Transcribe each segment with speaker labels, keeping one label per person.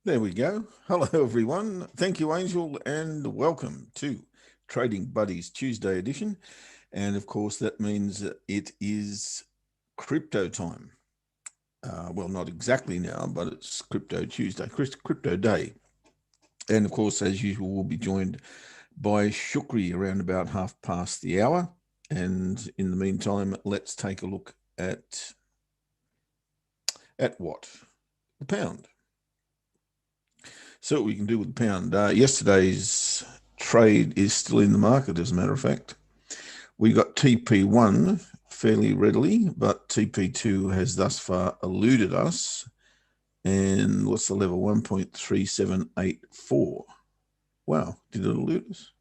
Speaker 1: There we go. Hello, everyone. Thank you, Angel, and welcome to Trading Buddies Tuesday edition. And of course, that means it is crypto time. Well, not exactly now, but it's Crypto Tuesday, Crypto Day. And of course, as usual, we'll be joined by Shukri around about half past the hour. And in the meantime, let's take a look at what? The pound. So what we can do with the pound. Yesterday's trade is still in the market, as a matter of fact. We got TP1 fairly readily, but TP2 has thus far eluded us. And what's the level? 1.3784. Wow, did it elude us?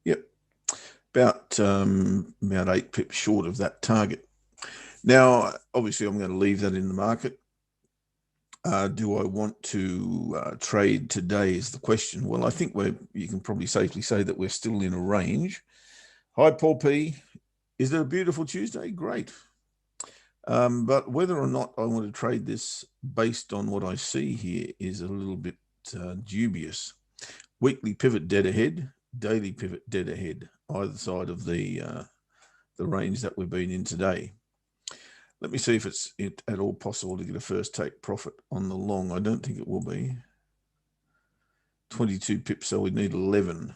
Speaker 1: Yep, about 8 pips short of that target. Now, obviously, I'm going to leave that in the market. Do I want to trade today is the question. Well, I think you can probably safely say that we're still in a range. Hi, Paul P. Is it a beautiful Tuesday? Great. But whether or not I want to trade this based on what I see here is a little bit dubious. Weekly pivot dead ahead, daily pivot dead ahead, either side of the range that we've been in today. Let me see if it's at all possible to get a first take profit on the long. I don't think it will be. 22 pips, so we need 11.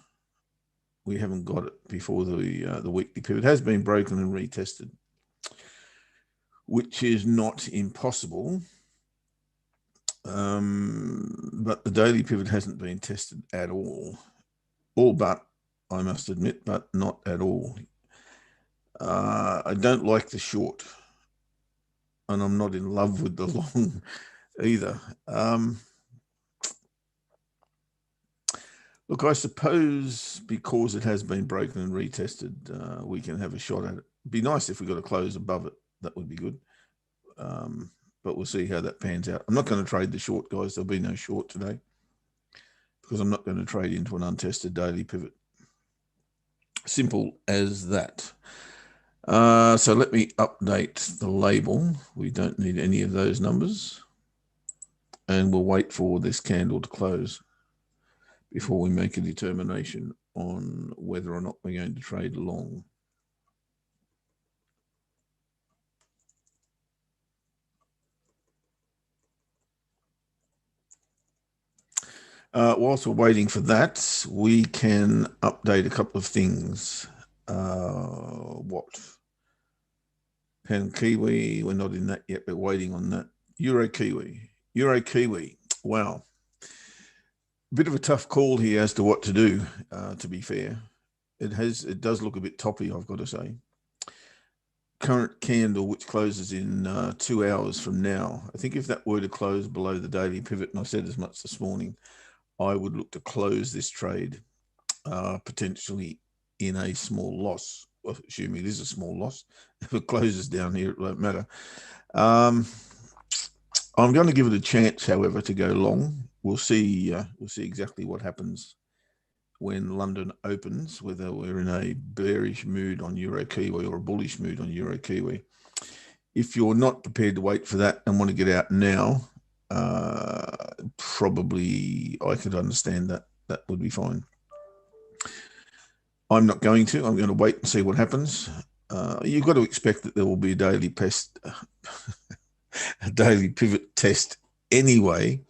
Speaker 1: We haven't got it before the weekly pivot has been broken and retested, which is not impossible. But the daily pivot hasn't been tested at all. All but, I must admit, but not at all. I don't like the short, and I'm not in love with the long either. Look, I suppose because it has been broken and retested, we can have a shot at it. It'd be nice if we got a close above it. That would be good. But we'll see how that pans out. I'm not going to trade the short, guys. There'll be no short today because I'm not going to trade into an untested daily pivot. Simple as that. So let me update the label. We don't need any of those numbers. And we'll wait for this candle to close before we make a determination on whether or not we're going to trade long. Whilst we're waiting for that, we can update a couple of things. What? Pound Kiwi, we're not in that yet. We're waiting on that. Euro Kiwi. Wow. Bit of a tough call here as to what to do, to be fair. It does look a bit toppy, I've got to say. Current candle, which closes in 2 hours from now. I think if that were to close below the daily pivot, and I said as much this morning, I would look to close this trade potentially in a small loss. Well, assuming it is a small loss. If it closes down here, it won't matter. I'm going to give it a chance, however, to go long. We'll see exactly what happens when London opens, whether we're in a bearish mood on Euro Kiwi or a bullish mood on Euro Kiwi. If you're not prepared to wait for that and want to get out now, probably I could understand that. That would be fine. I'm not going to. I'm going to wait and see what happens. You've got to expect that there will be a daily pivot test anyway.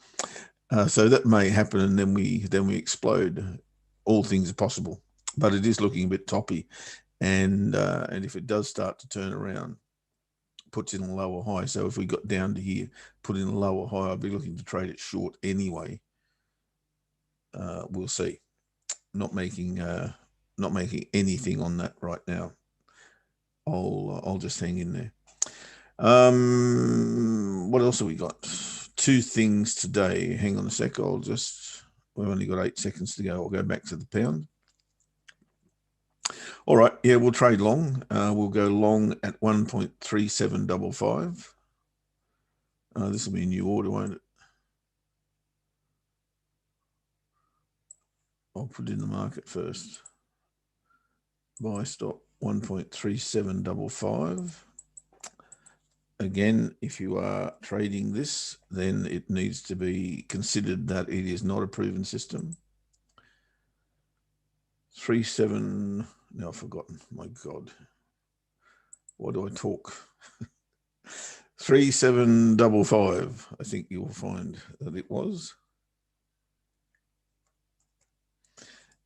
Speaker 1: So that may happen, and then we explode. All things are possible, but it is looking a bit toppy, and if it does start to turn around, puts in a lower high. So if we got down to here, put in a lower high, I'd be looking to trade it short anyway. We'll see. Not making anything on that right now. I'll just hang in there. What else have we got? Two things today. Hang on a sec. We've only got 8 seconds to go. I'll go back to the pound. All right. Yeah, we'll trade long. We'll go long at 1.3755. This will be a new order, won't it? I'll put it in the market first. Buy stop 1.3755. again, if you are trading this, then it needs to be considered that it is not a proven system. 3-7, now I've forgotten, my God. Why do I talk? 3755, I think you'll find that it was.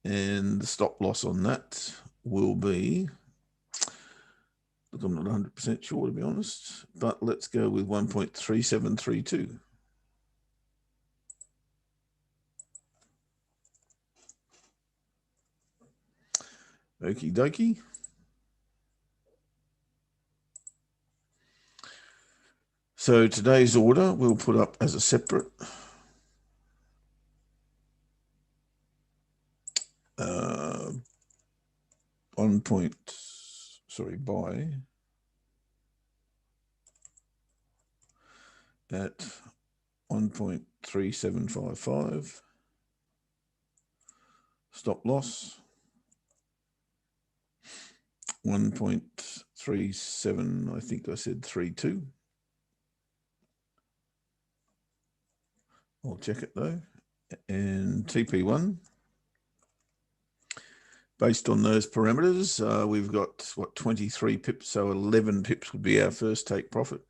Speaker 1: And the stop loss on that will be, look, I'm not 100% sure to be honest, but let's go with 1.3732. Okie dokie. So today's order we'll put up as a separate buy at 1.3755. Stop loss 1.37, I think I said 32. I'll check it though. And TP1, based on those parameters, we've got what, 23 pips, so 11 pips would be our first take profit,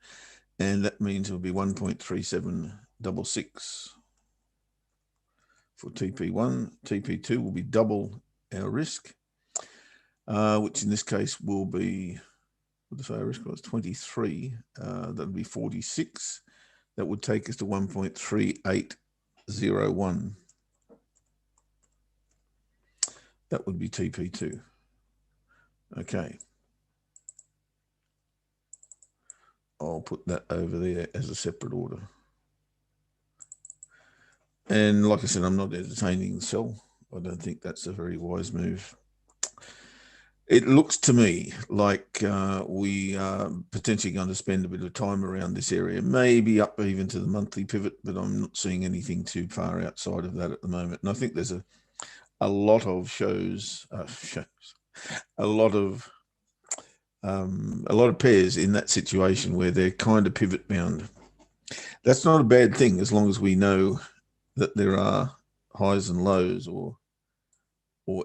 Speaker 1: and that means it'll be 1.3766 for TP1. TP2 will be double our risk, which in this case will be, what the risk was 23, that'll be 46. That would take us to 1.3801. That would be TP2. Okay. I'll put that over there as a separate order. And like I said, I'm not entertaining the sell. I don't think that's a very wise move. It looks to me like we are potentially going to spend a bit of time around this area, maybe up even to the monthly pivot, but I'm not seeing anything too far outside of that at the moment. And I think there's a lot of a lot of pairs in that situation where they're kind of pivot bound. That's not a bad thing as long as we know that there are highs and lows or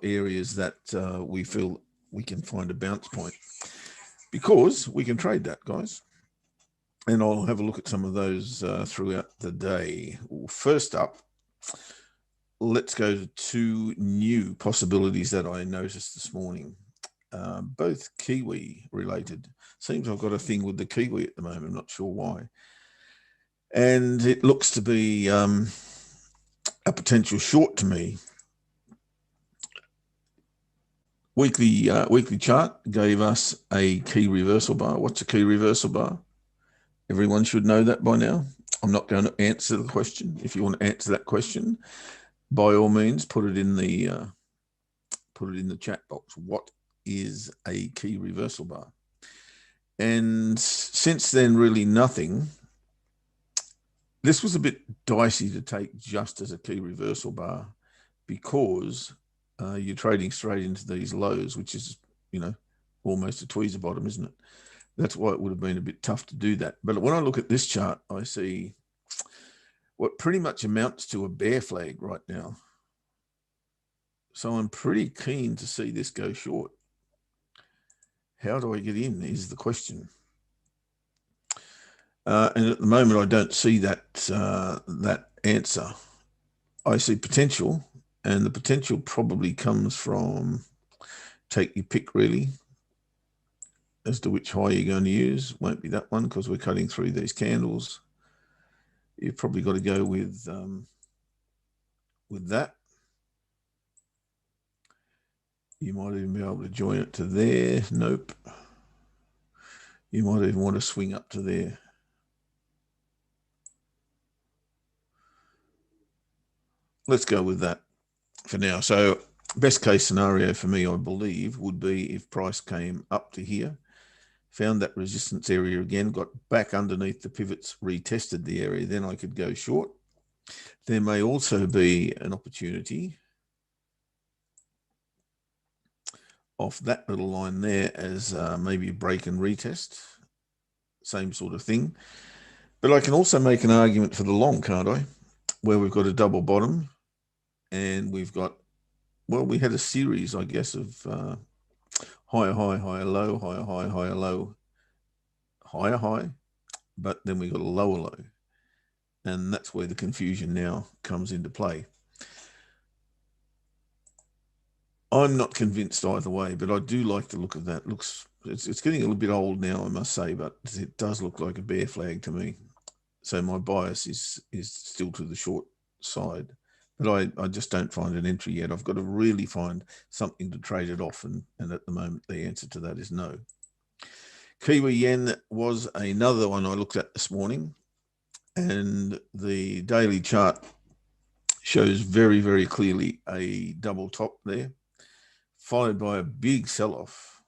Speaker 1: areas that we feel we can find a bounce point, because we can trade that, guys. And I'll have a look at some of those throughout the day. Well, first up, let's go to two new possibilities that I noticed this morning, both Kiwi related. Seems I've got a thing with the Kiwi at the moment, I'm not sure why. And it looks to be a potential short to me. Weekly chart gave us a key reversal bar. What's a key reversal bar? Everyone should know that by now. I'm not going to answer the question. If you want to answer that question, by all means, put it in the chat box. What is a key reversal bar? And since then, really nothing. This was a bit dicey to take just as a key reversal bar, because you're trading straight into these lows, which is, almost a tweezer bottom, isn't it? That's why it would have been a bit tough to do that. But when I look at this chart, I see what pretty much amounts to a bear flag right now. So I'm pretty keen to see this go short. How do I get in is the question. And at the moment, I don't see that answer. I see potential, and the potential probably comes from, take your pick really, as to which high you're going to use. Won't be that one because we're cutting through these candles. You've probably got to go with that. You might even be able to join it to there. Nope. You might even want to swing up to there. Let's go with that for now. So best case scenario for me, I believe, would be if price came up to here, found that resistance area again, got back underneath the pivots, retested the area, then I could go short. There may also be an opportunity off that little line there as maybe a break and retest. same sort of thing. But I can also make an argument for the long, can't I? Where we've got a double bottom and we've got, well, we had a series, I guess, of higher high, higher low, higher high, higher low, higher high, but then we got a lower low. And that's where the confusion now comes into play. I'm not convinced either way, but I do like the look of that. It's getting a little bit old now, I must say, but it does look like a bear flag to me. So my bias is still to the short side, but I just don't find an entry yet. I've got to really find something to trade it off, and at the moment the answer to that is no. Kiwi Yen was another one I looked at this morning, and the daily chart shows very, very clearly a double top there, followed by a big sell-off,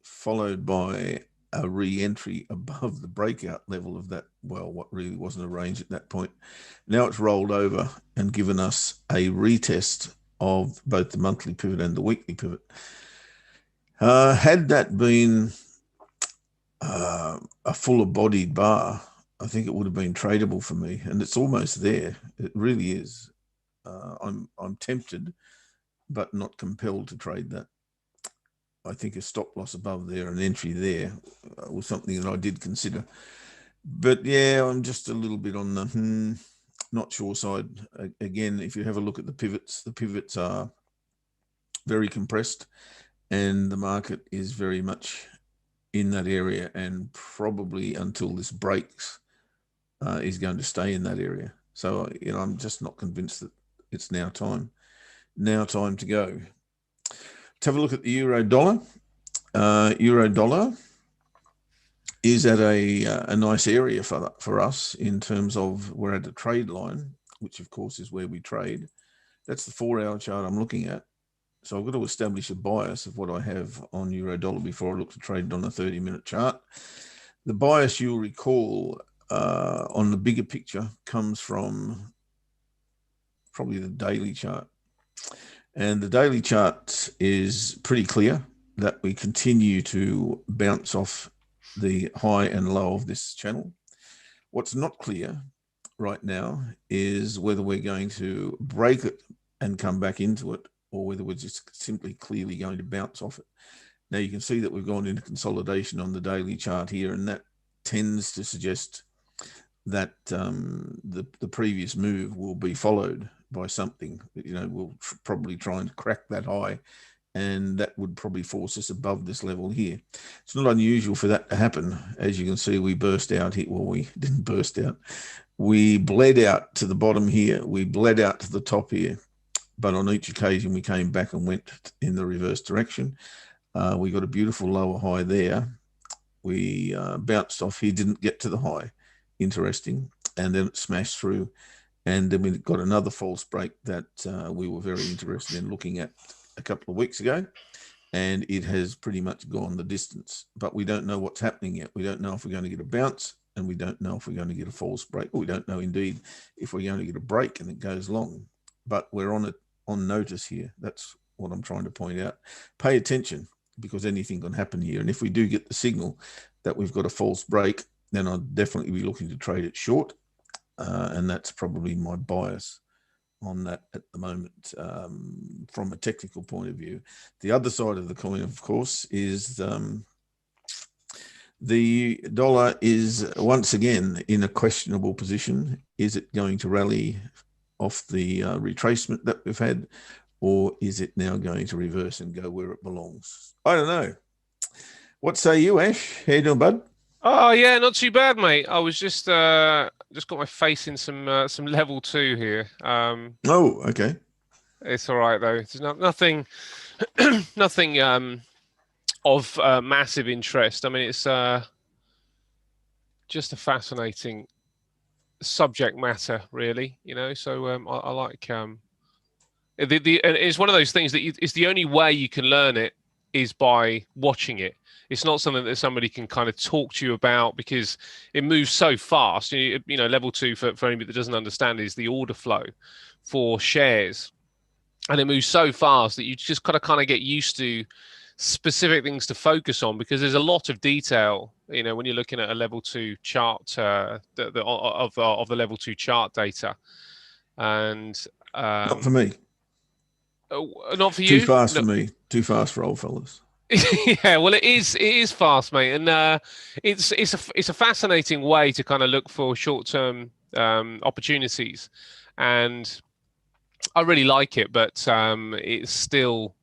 Speaker 1: followed by a re-entry above the breakout level of that, well, what really wasn't a range at that point. Now it's rolled over and given us a retest of both the monthly pivot and the weekly pivot. Had that been a fuller bodied bar, I think it would have been tradable for me, and it's almost there. It really is. I'm tempted, but not compelled to trade that. I think a stop loss above there, an entry there, was something that I did consider. But yeah, I'm just a little bit on the not sure side. Again, if you have a look at the pivots are very compressed, and the market is very much in that area, and probably until this breaks, is going to stay in that area. So, I'm just not convinced that it's now time to go. Let's have a look at the euro dollar. Euro dollar is at a nice area for us in terms of we're at a trade line, which of course is where we trade. That's the 4-hour chart I'm looking at. So I've got to establish a bias of what I have on euro dollar before I look to trade it on a 30-minute chart. The bias, you'll recall, on the bigger picture comes from probably the daily chart. And the daily chart is pretty clear that we continue to bounce off the high and low of this channel. What's not clear right now is whether we're going to break it and come back into it, or whether we're just simply clearly going to bounce off it. Now you can see that we've gone into consolidation on the daily chart here, and that tends to suggest that the previous move will be followed by something. We'll probably try and crack that high, and that would probably force us above this level here. It's not unusual for that to happen. As you can see, we burst out here. Well, we didn't burst out. We bled out to the bottom here. We bled out to the top here. But on each occasion, we came back and went in the reverse direction. We got a beautiful lower high there. We bounced off here, didn't get to the high. Interesting. And then it smashed through. And then we got another false break that we were very interested in looking at a couple of weeks ago. And it has pretty much gone the distance. But we don't know what's happening yet. We don't know if we're going to get a bounce, and we don't know if we're going to get a false break. We don't know, indeed, if we're going to get a break and it goes long. But we're on notice here. That's what I'm trying to point out. Pay attention, because anything can happen here. And if we do get the signal that we've got a false break, then I'll definitely be looking to trade it short. And that's probably my bias on that at the moment, from a technical point of view. The other side of the coin, of course, is the dollar is once again in a questionable position. Is it going to rally off the retracement that we've had, or is it now going to reverse and go where it belongs? I don't know. What say you, Ash? How you doing, bud?
Speaker 2: Oh yeah, not too bad, mate. I was just got my face in some level two here.
Speaker 1: Oh, okay.
Speaker 2: It's all right though. There's nothing nothing of massive interest. I mean, it's just a fascinating subject matter, really. So I like and it's one of those things that it's the only way you can learn it is by watching it. It's not something that somebody can kind of talk to you about, because it moves so fast. Level two, for anybody that doesn't understand, is the order flow for shares, and it moves so fast that you just kind of get used to specific things to focus on, because there's a lot of detail, when you're looking at a level 2 chart, of the level 2 chart data. And
Speaker 1: Not for me.
Speaker 2: Not for
Speaker 1: Too
Speaker 2: you?
Speaker 1: fast
Speaker 2: No.
Speaker 1: for me. Too fast for old fellas.
Speaker 2: Yeah, well, it is fast, mate, and it's a fascinating way to kind of look for short-term opportunities, and I really like it, but it's still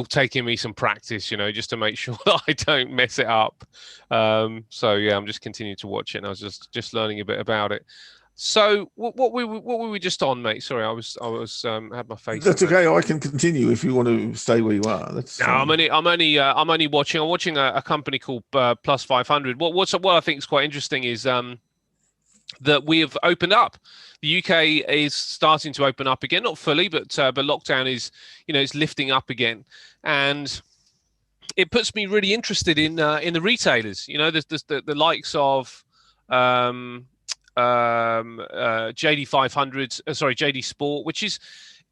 Speaker 2: taking me some practice, just to make sure that I don't mess it up. So yeah, I'm just continuing to watch it, and I was just learning a bit about it. So what were we just on, mate? Sorry, I was had my face.
Speaker 1: That's okay. I can continue if you want to stay where you are. That's
Speaker 2: no,
Speaker 1: fine.
Speaker 2: I'm only watching. I'm watching a company called Plus 500. What I think is quite interesting is that we have opened up. The UK is starting to open up again, not fully, but lockdown is, it's lifting up again, and it puts me really interested in the retailers. There's the likes of JD 500, JD Sport, which is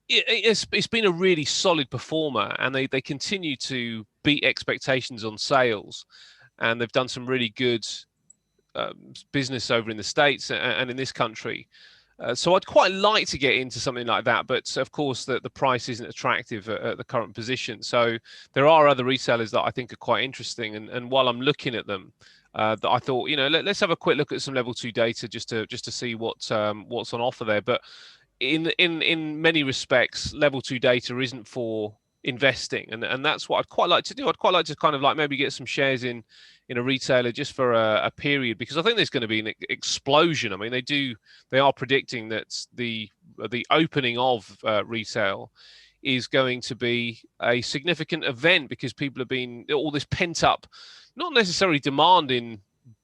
Speaker 2: it's been a really solid performer, and they continue to beat expectations on sales, and they've done some really good business over in the States and in this country. So I'd quite like to get into something like that, but of course the price isn't attractive at the current position. So there are other resellers that I think are quite interesting, and while I'm looking at them, that I thought, let's have a quick look at some level 2 data just to see what's on offer there. But in many respects, level 2 data isn't for investing, and that's what I'd quite like to do. I'd quite like to kind of like maybe get some shares in a retailer just for a period, because I think there's going to be an explosion. I mean, they are predicting that the opening of retail is going to be a significant event, because people have been all this pent up, not necessarily demand in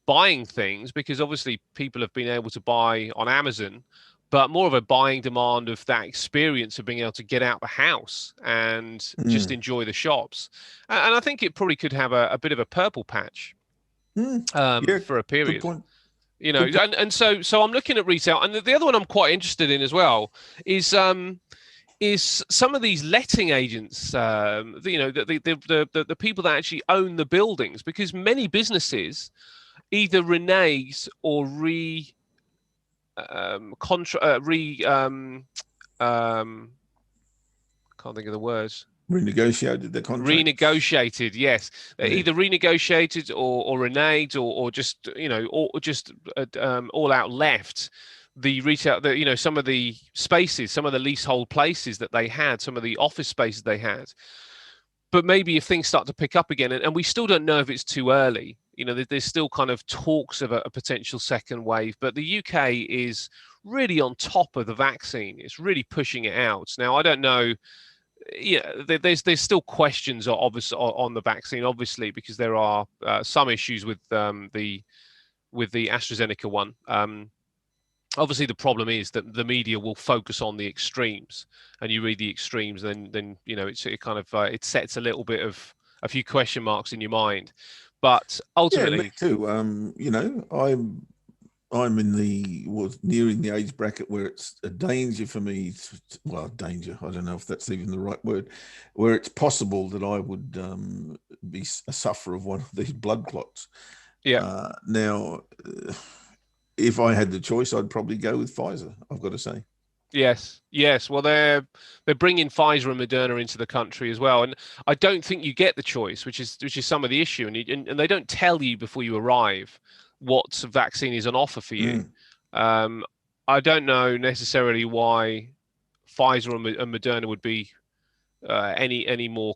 Speaker 2: buying things, because obviously people have been able to buy on Amazon, but more of a buying demand of that experience of being able to get out the house and just enjoy the shops. And I think it probably could have a bit of a purple patch
Speaker 1: Yeah,
Speaker 2: for a
Speaker 1: good
Speaker 2: period.
Speaker 1: point.
Speaker 2: And so I'm looking at retail, and the other one I'm quite interested in as well is some of these letting agents, the people that actually own the buildings, because many businesses either renege or can't think of the words.
Speaker 1: Renegotiated the contract.
Speaker 2: Renegotiated, yes.
Speaker 1: Yeah.
Speaker 2: Either renegotiated or reneged, or just all out left the retail. Some of the spaces, some of the leasehold places that they had, some of the office spaces they had. But maybe if things start to pick up again, and we still don't know if it's too early. There's still kind of talks of a potential second wave, but the UK is really on top of the vaccine. It's really pushing it out. Now, I don't know. Yeah, there's still questions obviously on the vaccine, obviously, because there are some issues with the AstraZeneca one. Obviously, the problem is that the media will focus on the extremes, and you read the extremes, then it kind of it sets a little bit of a few question marks in your mind. But ultimately,
Speaker 1: yeah, me too. I'm nearing the age bracket where it's a danger for me. Well, danger. I don't know if that's even the right word. Where it's possible that I would be a sufferer of one of these blood clots.
Speaker 2: Yeah.
Speaker 1: Now, if I had the choice, I'd probably go with Pfizer, I've got to say.
Speaker 2: Yes. Well, they're bringing Pfizer and Moderna into the country as well, and I don't think you get the choice, which is some of the issue, and they don't tell you before you arrive what vaccine is on offer for you. I don't know necessarily why Pfizer and Moderna would be any more.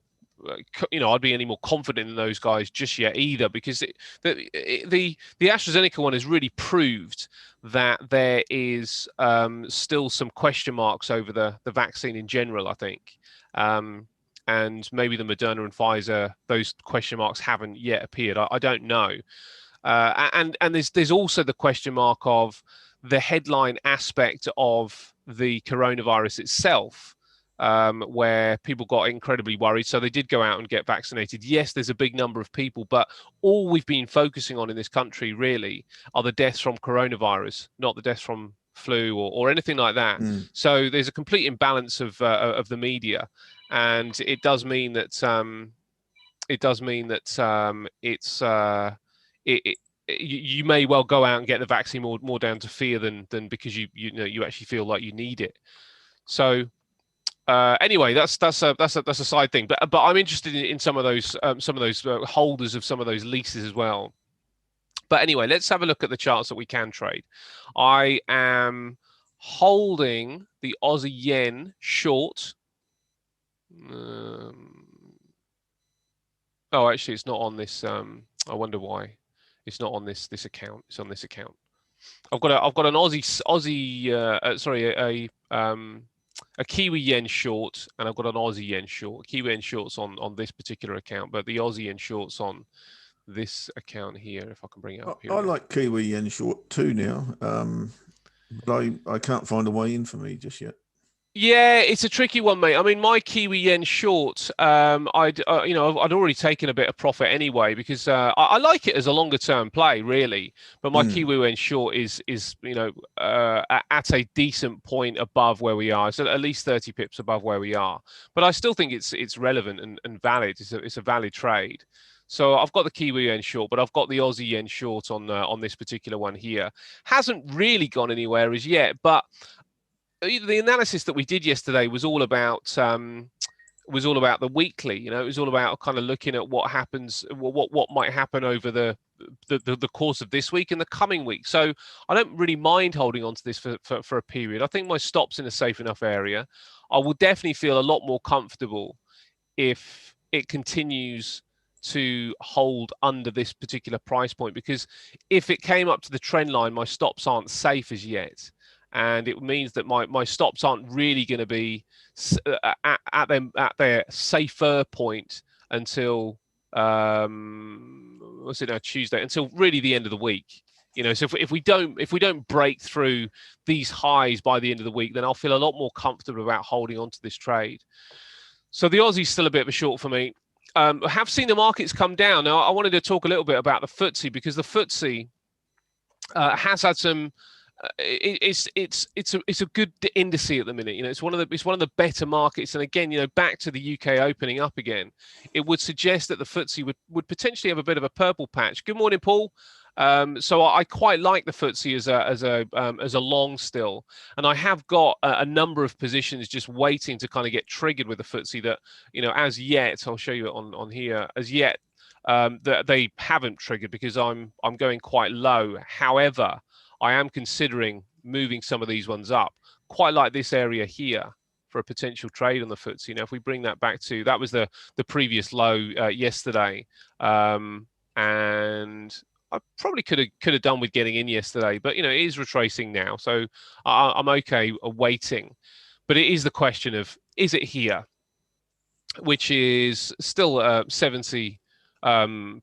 Speaker 2: I'd be any more confident in those guys just yet either, because the AstraZeneca one has really proved that there is still some question marks over the vaccine in general, I think. And maybe the Moderna and Pfizer, those question marks haven't yet appeared. I don't know. And there's also the question mark of the headline aspect of the coronavirus itself, where people got incredibly worried. So they did go out and get vaccinated. Yes, there's a big number of people, but all we've been focusing on in this country really are the deaths from coronavirus, not the deaths from flu or anything like that. So there's a complete imbalance of the media, and it does mean that it does mean that it, you may well go out and get the vaccine more down to fear than because you actually feel like you need it. So anyway, that's a side thing. But I'm interested in some of those holders of some of those leases as well. But anyway, let's have a look at the charts that we can trade. I am holding the Aussie yen short. Oh, actually, it's not on this. I wonder why it's not on this account. It's on this account. I've got an a Kiwi Yen short, and I've got an Aussie Yen short. Kiwi Yen shorts on this particular account, but the Aussie Yen shorts on this account here. If I can bring it up here.
Speaker 1: I like Kiwi Yen short too now, but I can't find a way in for me just yet.
Speaker 2: Yeah, it's a tricky one, mate. I mean, my Kiwi Yen short, I'd already taken a bit of profit anyway because I like it as a longer term play, really. But my Kiwi Yen short is at a decent point above where we are, so at least 30 pips above where we are. But I still think it's relevant and valid. It's a valid trade. So I've got the Kiwi Yen short, but I've got the Aussie Yen short on this particular one here. Hasn't really gone anywhere as yet, but the analysis that we did yesterday was all about the weekly. It was all about kind of looking at what happens, what might happen over the course of this week and the coming week. So I don't really mind holding on to this for a period. I think my stop's in a safe enough area. I will definitely feel a lot more comfortable if it continues to hold under this particular price point, because if it came up to the trend line, my stops aren't safe as yet. And it means that my stops aren't really going to be at their safer point until what's it now, Tuesday, until really the end of the week. So if we don't break through these highs by the end of the week, then I'll feel a lot more comfortable about holding on to this trade. So the Aussie's still a bit of a short for me. I have seen the markets come down. Now I wanted to talk a little bit about the FTSE, because the FTSE has had some. It's a good index at the minute. It's one of the better markets. And again, back to the UK opening up again, it would suggest that the FTSE would potentially have a bit of a purple patch. Good morning, Paul. So I quite like the FTSE as a long still, and I have got a number of positions just waiting to kind of get triggered with the FTSE that as yet, I'll show you it on here, as yet that they haven't triggered, because I'm going quite low. However, I am considering moving some of these ones up, quite like this area here, for a potential trade on the FTSE. Now, if we bring that back to, that was the previous low yesterday, and I probably could have done with getting in yesterday, but it is retracing now, so I'm okay waiting. But it is the question of, is it here, which is still 70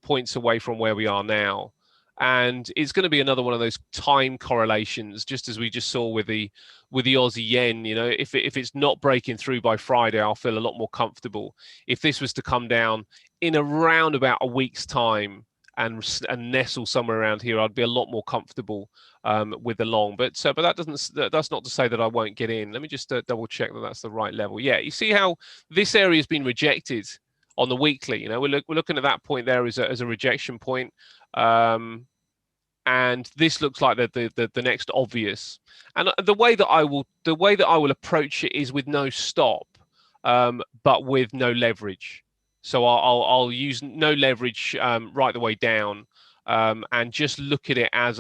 Speaker 2: points away from where we are now. And it's going to be another one of those time correlations, just as we just saw with the Aussie yen. If it's not breaking through by Friday, I'll feel a lot more comfortable. If this was to come down in around about a week's time and nestle somewhere around here, I'd be a lot more comfortable with the long. But that's not to say that I won't get in. Let me just double check that that's the right level. Yeah, you see how this area has been rejected on the weekly. We're looking at that point there as a rejection point. And this looks like the next obvious. And the way that I will approach it is with no stop, but with no leverage. So I'll use no leverage right the way down, and just look at it as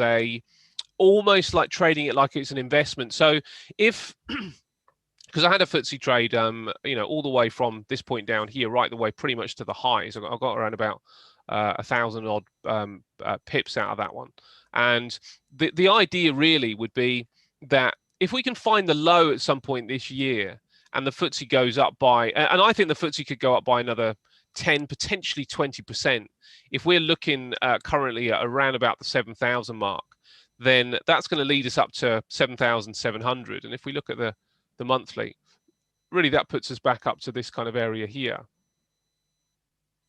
Speaker 2: almost like trading it like it's an investment. So if because I had a FTSE trade, all the way from this point down here, right the way pretty much to the highs. I got around about 1,000 odd pips out of that one. And the idea really would be that if we can find the low at some point this year, and the FTSE goes up by, and I think the FTSE could go up by another 10, potentially 20%. If we're looking currently at around about the 7,000 mark, then that's going to lead us up to 7,700. And if we look at the monthly, really that puts us back up to this kind of area here.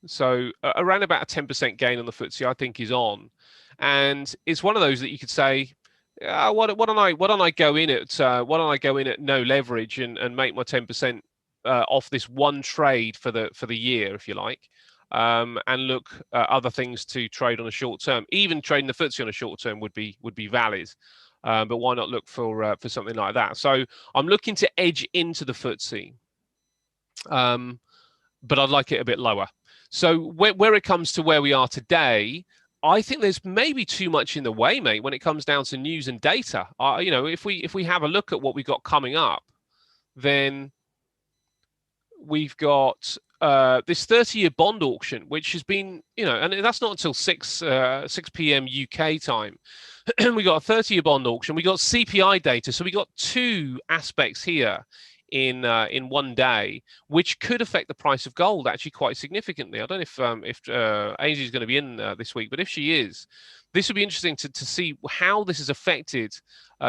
Speaker 2: So around about a 10% gain on the FTSE, I think, is on, and it's one of those that you could say, why don't I go in at no leverage and make my 10% off this one trade for the year, if you like. and look at other things to trade on a short term. Even trading the FTSE on a short term would be valid. But why not look for something like that? So I'm looking to edge into the FTSE, but I'd like it a bit lower. So where it comes to where we are today, I think there's maybe too much in the way, mate, when it comes down to news and data. If we have a look at what we've got coming up, then we've got this 30-year bond auction, which has been, and that's not until 6 p.m. UK time. We got a 30-year bond auction. We got CPI data. So we got two aspects here in one day, which could affect the price of gold actually quite significantly. I don't know if Ainsley is going to be in this week, but if she is, this would be interesting to see how this has affected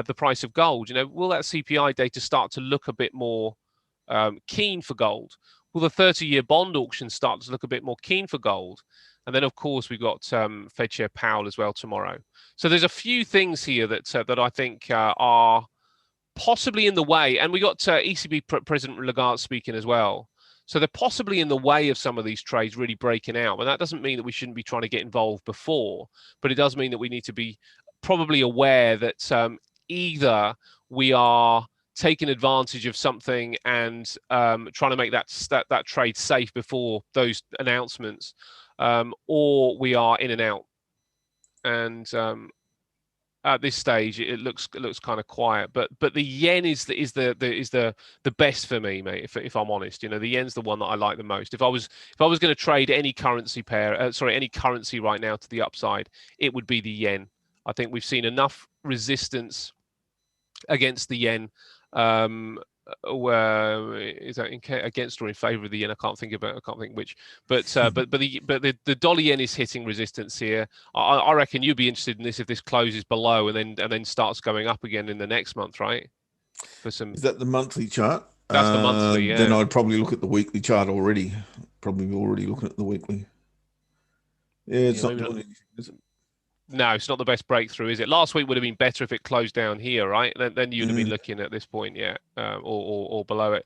Speaker 2: the price of gold. Will that CPI data start to look a bit more keen for gold? Will the 30-year bond auction start to look a bit more keen for gold? And then, of course, we've got Fed Chair Powell as well tomorrow. So there's a few things here that I think are possibly in the way. And we got ECB President Lagarde speaking as well. So they're possibly in the way of some of these trades really breaking out. And that doesn't mean that we shouldn't be trying to get involved before, but it does mean that we need to be probably aware that either we are taking advantage of something and trying to make that trade safe before those announcements, or we are in and out. And at this stage, it looks kind of quiet. But the yen is the best for me, mate. If I'm honest, the yen's the one that I like the most. If I was going to trade any currency pair, any currency right now to the upside, it would be the yen. I think we've seen enough resistance against the yen. Is that against or in favor of the yen? I can't think which. But the dollar yen is hitting resistance here. I reckon you'd be interested in this if this closes below and then starts going up again in the next month, right?
Speaker 1: Is that the monthly chart?
Speaker 2: That's the monthly. Yeah.
Speaker 1: Then I'd probably look at the weekly chart already. Probably already looking at the weekly. Yeah, it's not doing anything, is it?
Speaker 2: No, it's not the best breakthrough, is it? Last week would have been better if it closed down here, right? Then you'd have been looking at this point, yeah, or below it.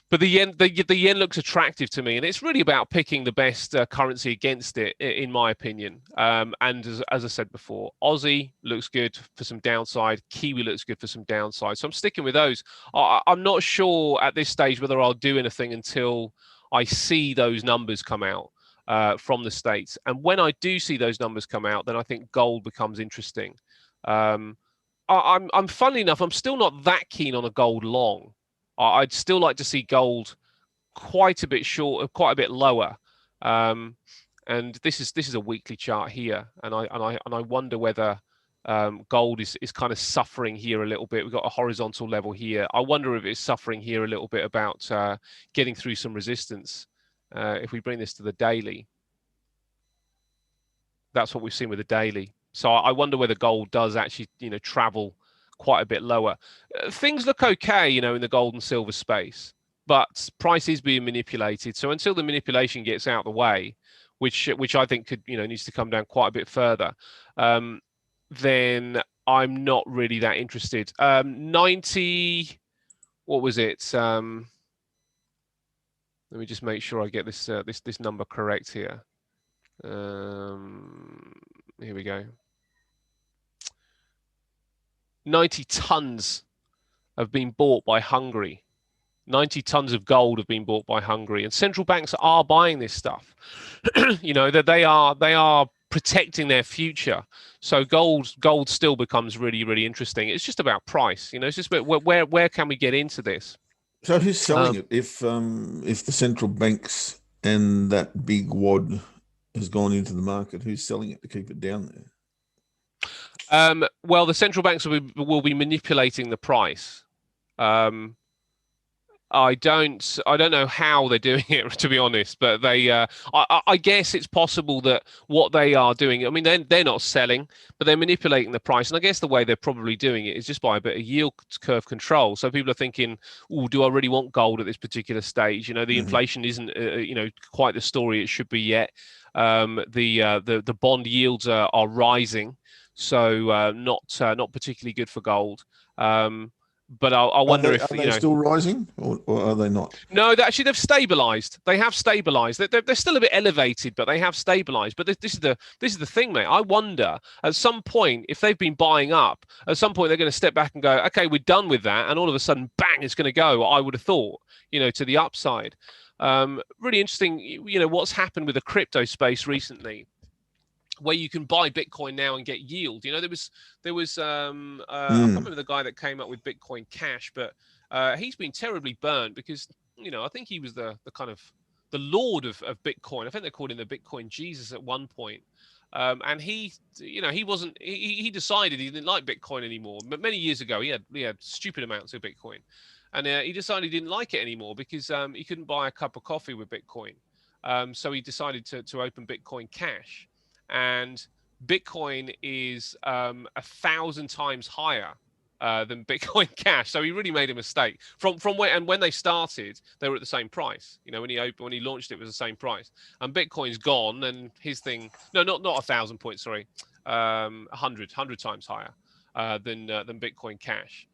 Speaker 2: But the yen looks attractive to me, and it's really about picking the best currency against it, in my opinion. And as I said before, Aussie looks good for some downside. Kiwi looks good for some downside. So I'm sticking with those. I'm not sure at this stage whether I'll do anything until I see those numbers come out from the States. And when I do see those numbers come out, then I think gold becomes interesting. I'm funnily enough, I'm still not that keen on a gold long. I'd still like to see gold quite a bit lower. And this is a weekly chart here, and I wonder whether gold is kind of suffering here a little bit. We've got a horizontal level here. I wonder if it's suffering here a little bit about getting through some resistance. If we bring this to the daily, that's what we've seen with the daily. So I wonder whether gold does actually, travel quite a bit lower. Things look okay, in the gold and silver space, but price is being manipulated. So until the manipulation gets out of the way, which I think could, needs to come down quite a bit further, then I'm not really that interested. 90, what was it? Let me just make sure I get this this number correct here. Here we go. 90 tons have been bought by Hungary. 90 tons of gold have been bought by Hungary, and central banks are buying this stuff. That they are protecting their future. So gold still becomes really, really interesting. It's just about price. It's just about where can we get into this.
Speaker 1: So who's selling it? If the central banks and that big wad has gone into the market, who's selling it to keep it down there?
Speaker 2: Well, the central banks will be manipulating the price. I don't know how they're doing it, to be honest, but I guess it's possible that what they are doing, I mean, they're not selling, but they're manipulating the price. And I guess the way they're probably doing it is just by a bit of yield curve control. So people are thinking, oh, do I really want gold at this particular stage? The inflation isn't, quite the story it should be yet. The bond yields are rising. So not particularly good for gold. But I wonder if,
Speaker 1: are they still rising or are they not?
Speaker 2: No, actually they've stabilized. They have stabilized. They're still a bit elevated, but they have stabilized. But this is the thing, mate. I wonder at some point, if they've been buying up, at some point they're going to step back and go, okay, we're done with that, and all of a sudden, bang, it's going to go. I would have thought, to the upside. Really interesting, what's happened with the crypto space recently, where you can buy Bitcoin now and get yield. There was I can't remember the guy that came up with Bitcoin Cash, but he's been terribly burnt because I think he was the kind of the lord of Bitcoin. I think they called him the Bitcoin Jesus at one point. And he decided he didn't like Bitcoin anymore. But many years ago, he had stupid amounts of Bitcoin, and he decided he didn't like it anymore because he couldn't buy a cup of coffee with Bitcoin. So he decided to open Bitcoin Cash. And Bitcoin is 1,000 times higher than Bitcoin Cash. So he really made a mistake. From when they started, they were at the same price. When he launched it was the same price. And Bitcoin's gone, and his thing, no, not 1,000 points, sorry, 100 times higher than Bitcoin Cash.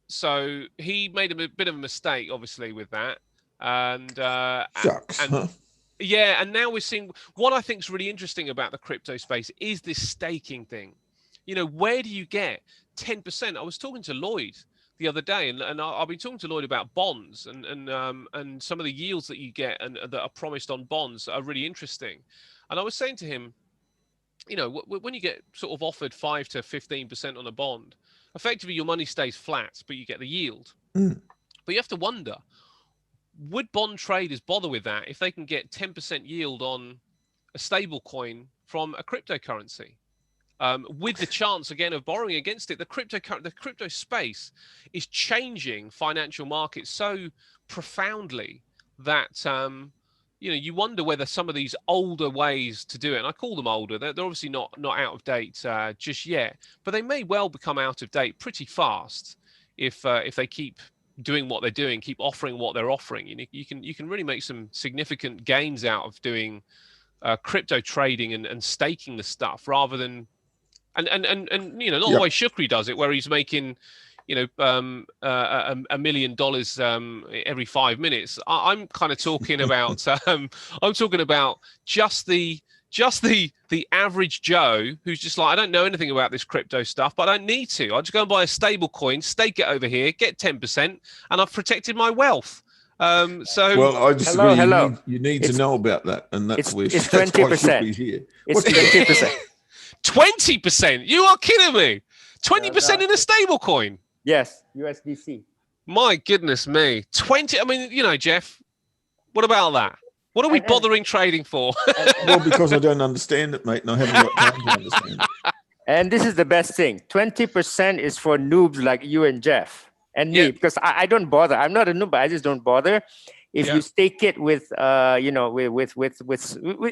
Speaker 2: So he made a bit of a mistake, obviously, with that. And
Speaker 1: Shucks.
Speaker 2: yeah, and now we're seeing what I think is really interesting about the crypto space is this staking thing. Where do you get 10%? I was talking to Lloyd the other day, and I've been talking to Lloyd about bonds and some of the yields that you get and that are promised on bonds are really interesting. And I was saying to him, when you get sort of offered 5 to 15% on a bond, effectively your money stays flat, but you get the yield. But you have to wonder, would bond traders bother with that if they can get 10% yield on a stable coin from a cryptocurrency? With the chance, again, of borrowing against it, the crypto space is changing financial markets so profoundly that, you wonder whether some of these older ways to do it, and I call them older, they're obviously not out of date just yet, but they may well become out of date pretty fast if they keep doing what they're doing, keep offering what they're offering. You can really make some significant gains out of doing crypto trading and staking the stuff rather than not the way Shukri does it, where he's making $1 million every 5 minutes. I'm kind of talking about I'm talking about just the average Joe who's just like, I don't know anything about this crypto stuff, but I don't need to. I'll just go and buy a stable coin, stake it over here, get 10%, and I've protected my wealth.
Speaker 1: Well, I disagree.
Speaker 3: Hello.
Speaker 1: You need to know about that, and that's where
Speaker 3: it's 20%.
Speaker 1: Here.
Speaker 3: It's 20%.
Speaker 2: 20%? You are kidding me? 20% in a stable coin?
Speaker 3: Yes, USDC.
Speaker 2: My goodness me. 20. I mean, Jeff, what about that? What are we bothering trading for?
Speaker 1: Well, because I don't understand it, mate, and I haven't got time to understand it.
Speaker 3: And this is the best thing. 20% is for noobs like you and Jeff and me, because I don't bother. I'm not a noob, but I just don't bother. If you stake it with, with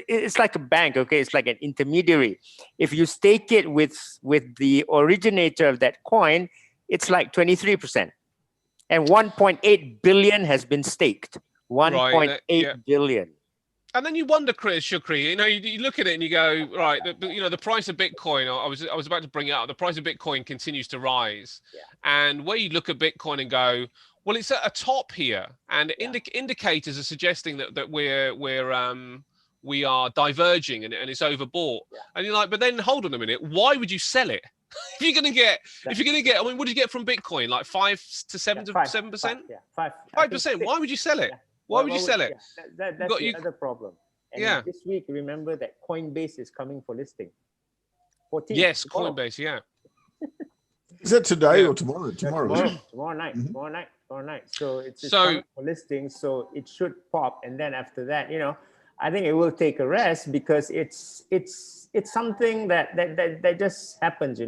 Speaker 3: it's like a bank, okay? It's like an intermediary. If you stake it with the originator of that coin, it's like 23%. And 1.8 billion has been staked. 1.8 billion.
Speaker 2: And then you wonder, Chris Shukri, you look at it and you go, right, the price of Bitcoin, I was about to bring it up, the price of Bitcoin continues to rise. Yeah. And where you look at Bitcoin and go, well, it's at a top here, and indicators are suggesting that we are diverging and it's overbought. Yeah. And you're like, but then hold on a minute, why would you sell it? If you're gonna get, I mean, what do you get from Bitcoin? Like 5 to 7%? 5%. Why would you sell it? Why would you sell it?
Speaker 3: That's the other problem. And this week, remember that Coinbase is coming for listing. 14th,
Speaker 2: yes,
Speaker 3: tomorrow.
Speaker 2: Coinbase, yeah.
Speaker 1: Is that today or tomorrow?
Speaker 3: Tomorrow night.
Speaker 1: Mm-hmm.
Speaker 3: Tomorrow night. So it's coming for listing. So it should pop. And then after that, I think it will take a rest because it's something that just happens,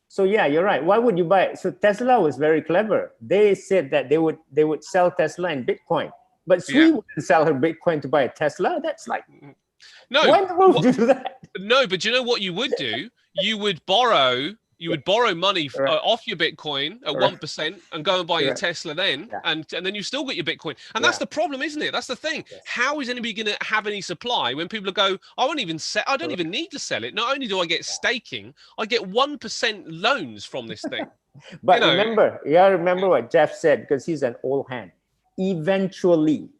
Speaker 3: So yeah, you're right. Why would you buy it? So Tesla was very clever. They said that they would sell Tesla in Bitcoin, but Sui wouldn't sell her Bitcoin to buy a Tesla. That's like,
Speaker 2: no.
Speaker 3: Why in the world would you do that?
Speaker 2: No, but you know what you would do? You would borrow money off your Bitcoin at 1% and go and buy your Tesla then, and then you still get your Bitcoin. And that's the problem, isn't it? That's the thing. Yes. How is anybody going to have any supply when people go, I don't even need to sell it. Not only do I get staking, I get 1% loans from this thing.
Speaker 3: But remember what Jeff said, because he's an old hand. Eventually,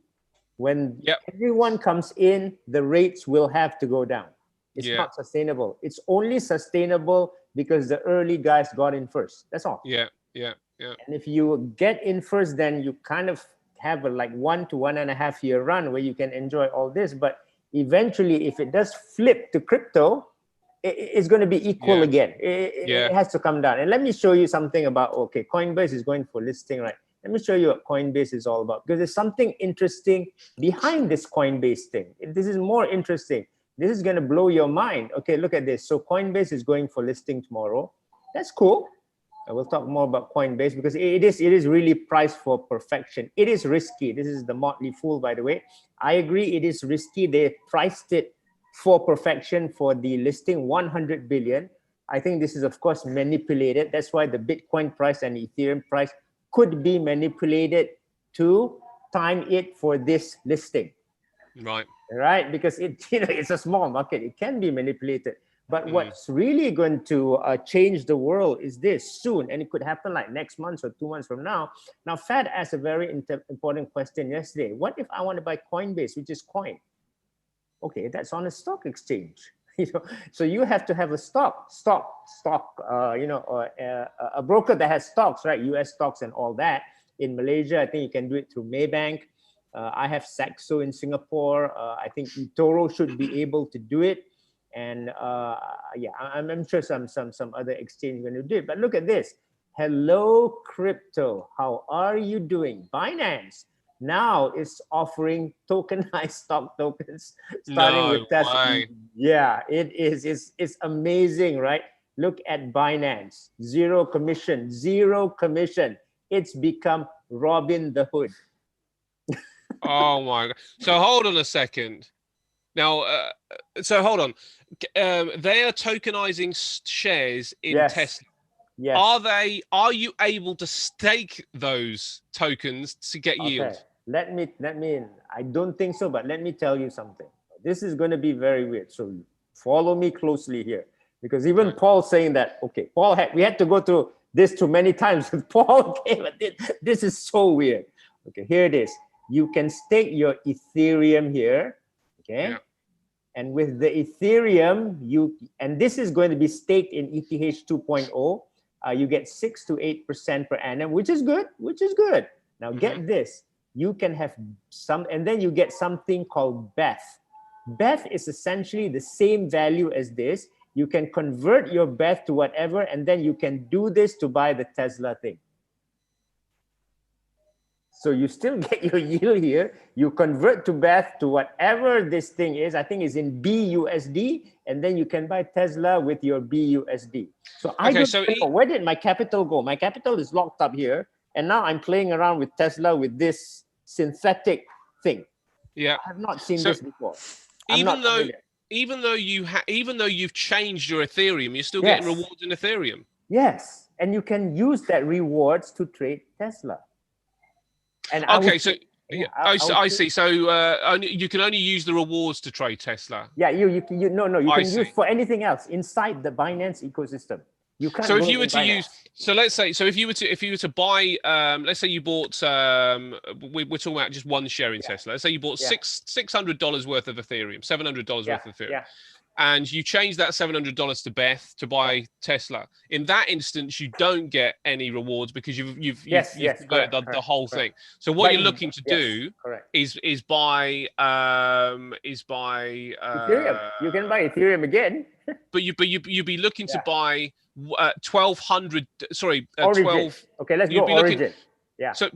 Speaker 3: when everyone comes in, the rates will have to go down. It's not sustainable. It's only sustainable because the early guys got in first. That's all.
Speaker 2: Yeah.
Speaker 3: And if you get in first, then you kind of have a 1 to 1.5 year run where you can enjoy all this. But eventually, if it does flip to crypto, it's going to be equal again. It has to come down. And let me show you something about, Coinbase is going for listing, right? Let me show you what Coinbase is all about, because there's something interesting behind this Coinbase thing. This is more interesting. This is going to blow your mind. Okay, look at this. So Coinbase is going for listing tomorrow. That's cool. I will talk more about Coinbase because it is really priced for perfection. It is risky. This is the Motley Fool, by the way. I agree it is risky. They priced it for perfection for the listing, 100 billion. I think this is, of course, manipulated. That's why the Bitcoin price and Ethereum price could be manipulated to time it for this listing. Right, because it's a small market. It can be manipulated. But what's really going to change the world is this soon, and it could happen like next month or 2 months from now. Now, Fad asked a very important question yesterday. What if I want to buy Coinbase, which is coin? Okay, that's on a stock exchange. So you have to have a a broker that has stocks, right? US stocks and all that. In Malaysia, I think you can do it through Maybank. I have Saxo in Singapore. I think eToro should be able to do it. And I'm sure some other exchange going to do it. But look at this. Hello, crypto. How are you doing? Binance now is offering tokenized stock tokens starting with Tesla. Yeah, it is. It's amazing, right? Look at Binance. Zero commission. It's become Robin the Hood.
Speaker 2: Oh my God. So hold on a second. Now, hold on. They are tokenizing shares in Tesla.
Speaker 3: Yes.
Speaker 2: Are you able to stake those tokens to get yield?
Speaker 3: Let me. I don't think so, but let me tell you something. This is going to be very weird. So follow me closely here, because even Paul saying that. Okay, we had to go through this too many times with Paul. Okay, but this is so weird. Okay, here it is. You can stake your Ethereum here. Okay. Yeah. And with the Ethereum, and this is going to be staked in ETH 2.0. You get 6 to 8% per annum, which is good. Now get this. You can have some, and then you get something called BETH. BETH is essentially the same value as this. You can convert your BETH to whatever, and then you can do this to buy the Tesla thing. So you still get your yield here. You convert to BETH to whatever this thing is. I think is in BUSD, and then you can buy Tesla with your BUSD. So where did my capital go? My capital is locked up here, and now I'm playing around with Tesla with this synthetic thing.
Speaker 2: Yeah,
Speaker 3: I have not seen this before.
Speaker 2: Even though you've changed your Ethereum, you're still getting rewards in Ethereum.
Speaker 3: Yes, and you can use that rewards to trade Tesla. And
Speaker 2: I see. So you can only use the rewards to trade Tesla.
Speaker 3: Yeah, you can use for anything else inside the Binance ecosystem. You can't.
Speaker 2: So if you were to use, if you were to buy, let's say you bought, we're talking about just one share in Tesla. Let's say you bought $600 worth of Ethereum, $700 worth of Ethereum. Yeah. And you change that $700 to BETH to buy Tesla. In that instance, you don't get any rewards because you've converted the whole thing. So what you're looking to do is buy
Speaker 3: Ethereum. You can buy Ethereum again.
Speaker 2: but you'd be looking to buy 1,200. Sorry,
Speaker 3: Origin.
Speaker 2: 12.
Speaker 3: Okay, let's go Origin.
Speaker 2: So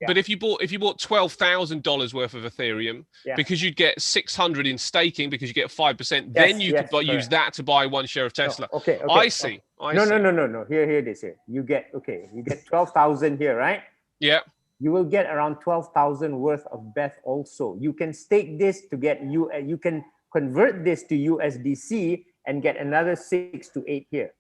Speaker 2: but if you bought $12,000 worth of Ethereum, because you'd get 600 in staking because you get 5%, then you could use that to buy one share of Tesla.
Speaker 3: No, okay.
Speaker 2: I see.
Speaker 3: No. Here it is. Here you get 12,000 here, right?
Speaker 2: Yeah.
Speaker 3: You will get around 12,000 worth of BETH also. You can stake this to get you can convert this to USDC and get another 6 to 8 here.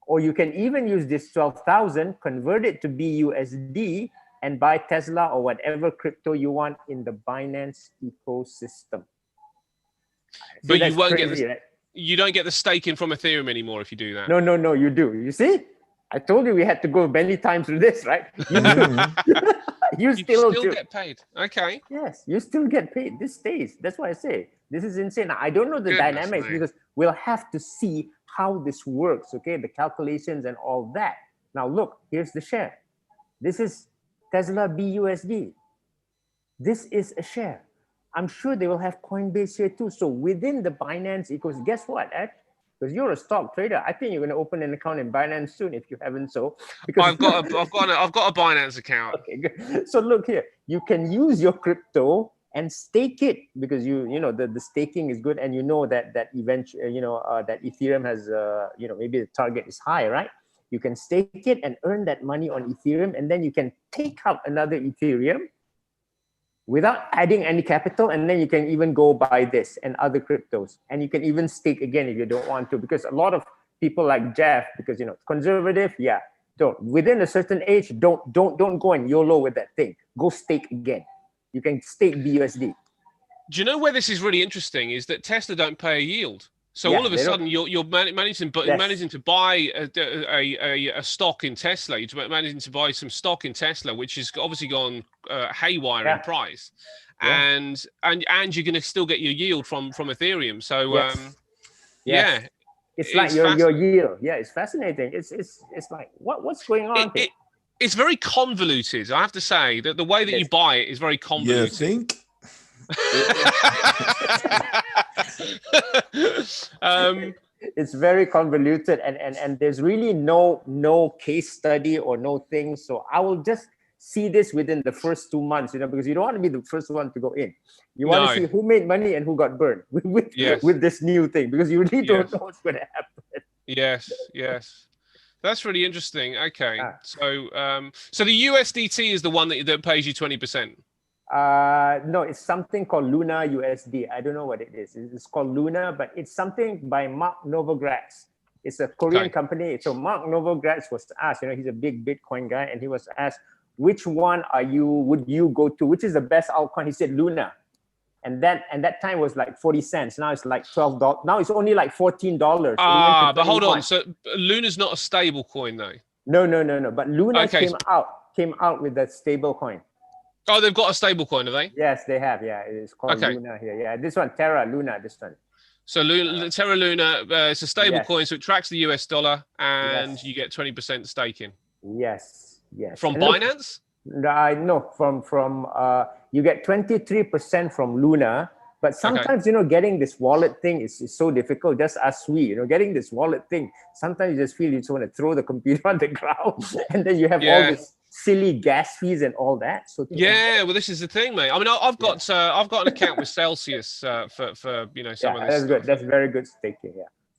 Speaker 3: Or you can even use this 12,000, convert it to BUSD, and buy Tesla or whatever crypto you want in the Binance ecosystem.
Speaker 2: But you won't get you don't get the staking from Ethereum anymore if you do that.
Speaker 3: No, you do. You see? I told you we had to go many times through this, right? You still
Speaker 2: get paid. Okay.
Speaker 3: Yes, you still get paid. This stays. That's why I say this is insane. I don't know the
Speaker 2: Goodness
Speaker 3: dynamics
Speaker 2: me.
Speaker 3: because we'll have to see how this works. Okay, the calculations and all that. Now look, here's the share. This is Tesla BUSD. This is a share. I'm sure they will have Coinbase here too. So within the Binance ecosystem, guess what, Ed? Because you're a stock trader, I think you're going to open an account in Binance soon if you haven't. So because
Speaker 2: I've got a Binance account.
Speaker 3: Okay, good. So look here, you can use your crypto and stake it because you know the staking is good, and you know that eventually that Ethereum has maybe the target is high, right? You can stake it and earn that money on Ethereum, and then you can take out another Ethereum without adding any capital, and then you can even go buy this and other cryptos, and you can even stake again if you don't want to, because a lot of people like Jeff, because conservative, yeah, don't, within a certain age, don't go and YOLO with that thing. Go stake again. You can stake BUSD.
Speaker 2: Do you know where this is really interesting? Is that Tesla don't pay a yield. So all of a sudden, you're managing to buy a stock in Tesla. You're managing to buy some stock in Tesla, which has obviously gone haywire in price, and you're going to still get your yield from Ethereum. So yeah,
Speaker 3: it's like your yield. Yeah, it's fascinating. It's like what's going on here?
Speaker 2: It's very convoluted. I have to say that the way that you buy it is very convoluted.
Speaker 1: You think?
Speaker 3: It's very convoluted, and there's really no case study or no thing. So I will just see this within the first 2 months, because you don't want to be the first one to go in. You want to see who made money and who got burned with this new thing, because you really don't know what's going to happen.
Speaker 2: Yes. That's really interesting. Okay. So the USDT is the one that pays you 20%.
Speaker 3: No, it's something called Luna USD. I don't know what it is. It's called Luna, but it's something by Mark Novogratz. It's a Korean company. So Mark Novogratz was asked, he's a big Bitcoin guy, and he was asked, which one would you go to? Which is the best altcoin? He said Luna. And that time was like 40 cents. Now it's like $12. Now it's only like $14.
Speaker 2: But hold on. So Luna's not a stable coin though.
Speaker 3: No. But Luna came out with that stable coin.
Speaker 2: Oh, they've got a stable coin, have they?
Speaker 3: Yes, they have. Yeah, it's called Luna here. Yeah, this one, Terra Luna, this one.
Speaker 2: So Terra Luna, it's a stable coin, so it tracks the US dollar, and you get 20% staking.
Speaker 3: Yes.
Speaker 2: From Binance?
Speaker 3: No, from you get 23% from Luna, but sometimes getting this wallet thing is so difficult. Just as getting this wallet thing, sometimes you just feel you just want to throw the computer on the ground, and then you have all this silly gas fees and all that. So
Speaker 2: well, this is the thing, mate. I mean, I've got an account with Celsius for some of this.
Speaker 3: That's good. That's very good staking.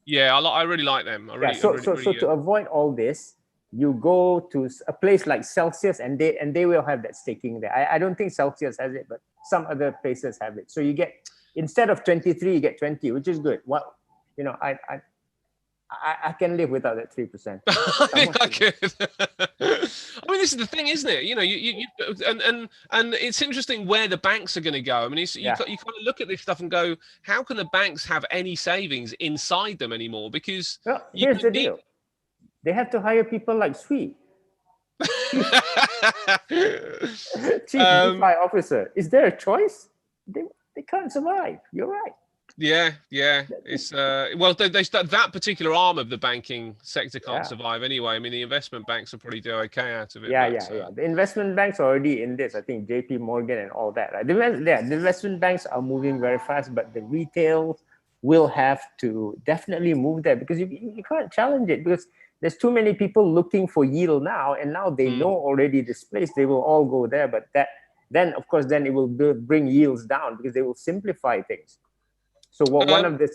Speaker 2: I really like them.
Speaker 3: So to avoid all this, you go to a place like Celsius, and they will have that staking there. I don't think Celsius has it, but some other places have it. So you get, instead of 23, you get 20, which is good. I can live without that 3%.
Speaker 2: I think I could. I mean, this is the thing, isn't it? And it's interesting where the banks are going to go. I mean, you kind of look at this stuff and go, how can the banks have any savings inside them anymore? Because
Speaker 3: here's the deal. They have to hire people like Sui. Chief DeFi officer. Is there a choice? They can't survive. You're right.
Speaker 2: Yeah. It's that particular arm of the banking sector can't survive anyway. I mean, the investment banks will probably do okay out of it.
Speaker 3: Yeah. The investment banks are already in this. I think JP Morgan and all that. Right? The investment banks are moving very fast, but the retail will have to definitely move there, because you can't challenge it, because there's too many people looking for yield now, and now they know already this place. They will all go there, but then of course it will bring yields down, because they will simplify things. So one of the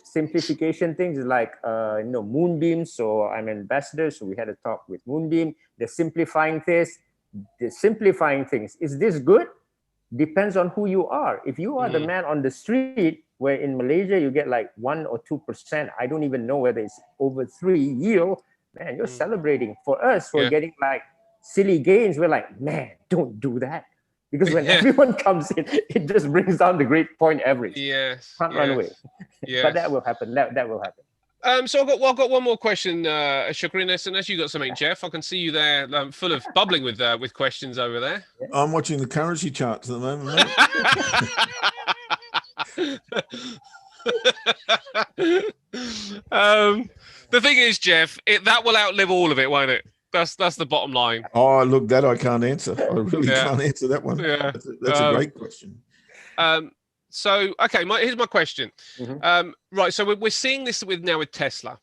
Speaker 3: simplification things is like Moonbeam. So I'm an ambassador, so we had a talk with Moonbeam. They're simplifying this. Is this good? Depends on who you are. If you are the man on the street, where in Malaysia you get like 1 or 2%, I don't even know whether it's over 3 yield, man, you're celebrating. For us, we're getting like silly gains. We're like, man, don't do that. Because when everyone comes in, it just brings down the grade point average.
Speaker 2: Yes.
Speaker 3: Can't run away.
Speaker 2: Yes.
Speaker 3: But that will happen. That will happen.
Speaker 2: So I've got one more question, Shukri, unless you got something, Jeff. I can see you there, full of bubbling with questions over there.
Speaker 1: I'm watching the currency charts at the moment,
Speaker 2: mate. The thing is, Jeff, that will outlive all of it, won't it? That's the bottom line.
Speaker 1: Oh, look, that I can't answer. I really can't answer that one.
Speaker 2: Yeah,
Speaker 1: that's a great question.
Speaker 2: So, okay, here's my question. Right, so we're seeing this with Tesla.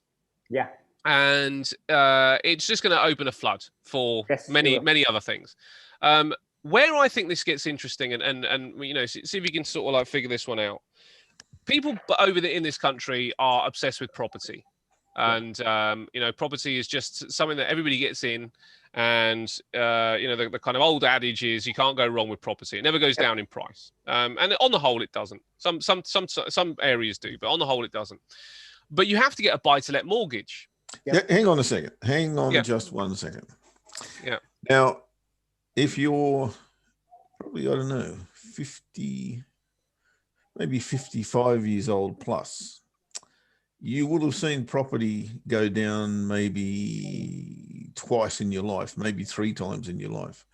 Speaker 3: Yeah.
Speaker 2: And it's just going to open a flood for many other things. Where I think this gets interesting, and you know, see if you can sort of like figure this one out. People in this country are obsessed with property, and you know, property is just something that everybody gets in. And you know, the kind of old adage is you can't go wrong with property. It never goes down in price, and on the whole, it doesn't. Some areas do, but on the whole, it doesn't. But you have to get a buy-to-let mortgage.
Speaker 1: Yeah, hang on a second. Hang on just 1 second.
Speaker 2: Yeah.
Speaker 1: Now, if you're probably, I don't know, 50, maybe 55 years old plus, you would have seen property go down maybe twice in your life, maybe 3 times in your life.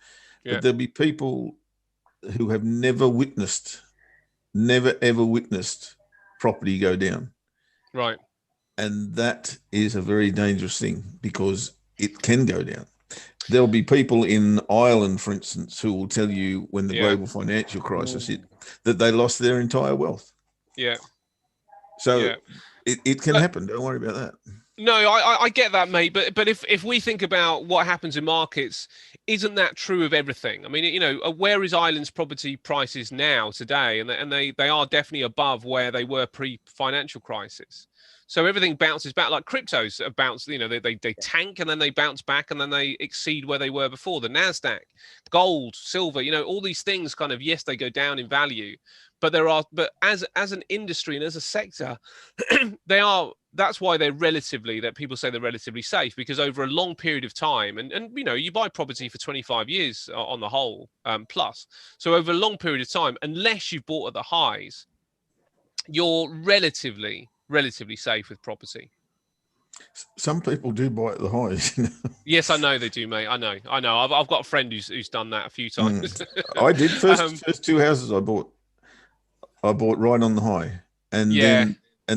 Speaker 1: Yeah. But there'll be people who have never ever witnessed property go down.
Speaker 2: Right.
Speaker 1: And that is a very dangerous thing because it can go down. There'll be people in Ireland, for instance, who will tell you when the global financial crisis hit that they lost their entire wealth.
Speaker 2: Yeah.
Speaker 1: So it can happen. Don't worry about that.
Speaker 2: No, I get that, mate. But if we think about what happens in markets, isn't that true of everything? I mean, you know, where is Ireland's property prices now today? And they are definitely above where they were pre-financial crisis. So everything bounces back, like cryptos have bounced, you know, they tank and then they bounce back and then they exceed where they were before. The NASDAQ, gold, silver, you know, all these things kind of, yes, they go down in value, but as an industry and as a sector, that's why people say they're relatively safe, because over a long period of time, and you know, you buy property for 25 years on the whole, plus. So over a long period of time, unless you've bought at the highs, you're relatively safe with property.
Speaker 1: Some people do buy at the highs.
Speaker 2: Yes, I know they do, mate. I know. I've got a friend who's done that a few times.
Speaker 1: I did first 2 houses I bought right on the high, and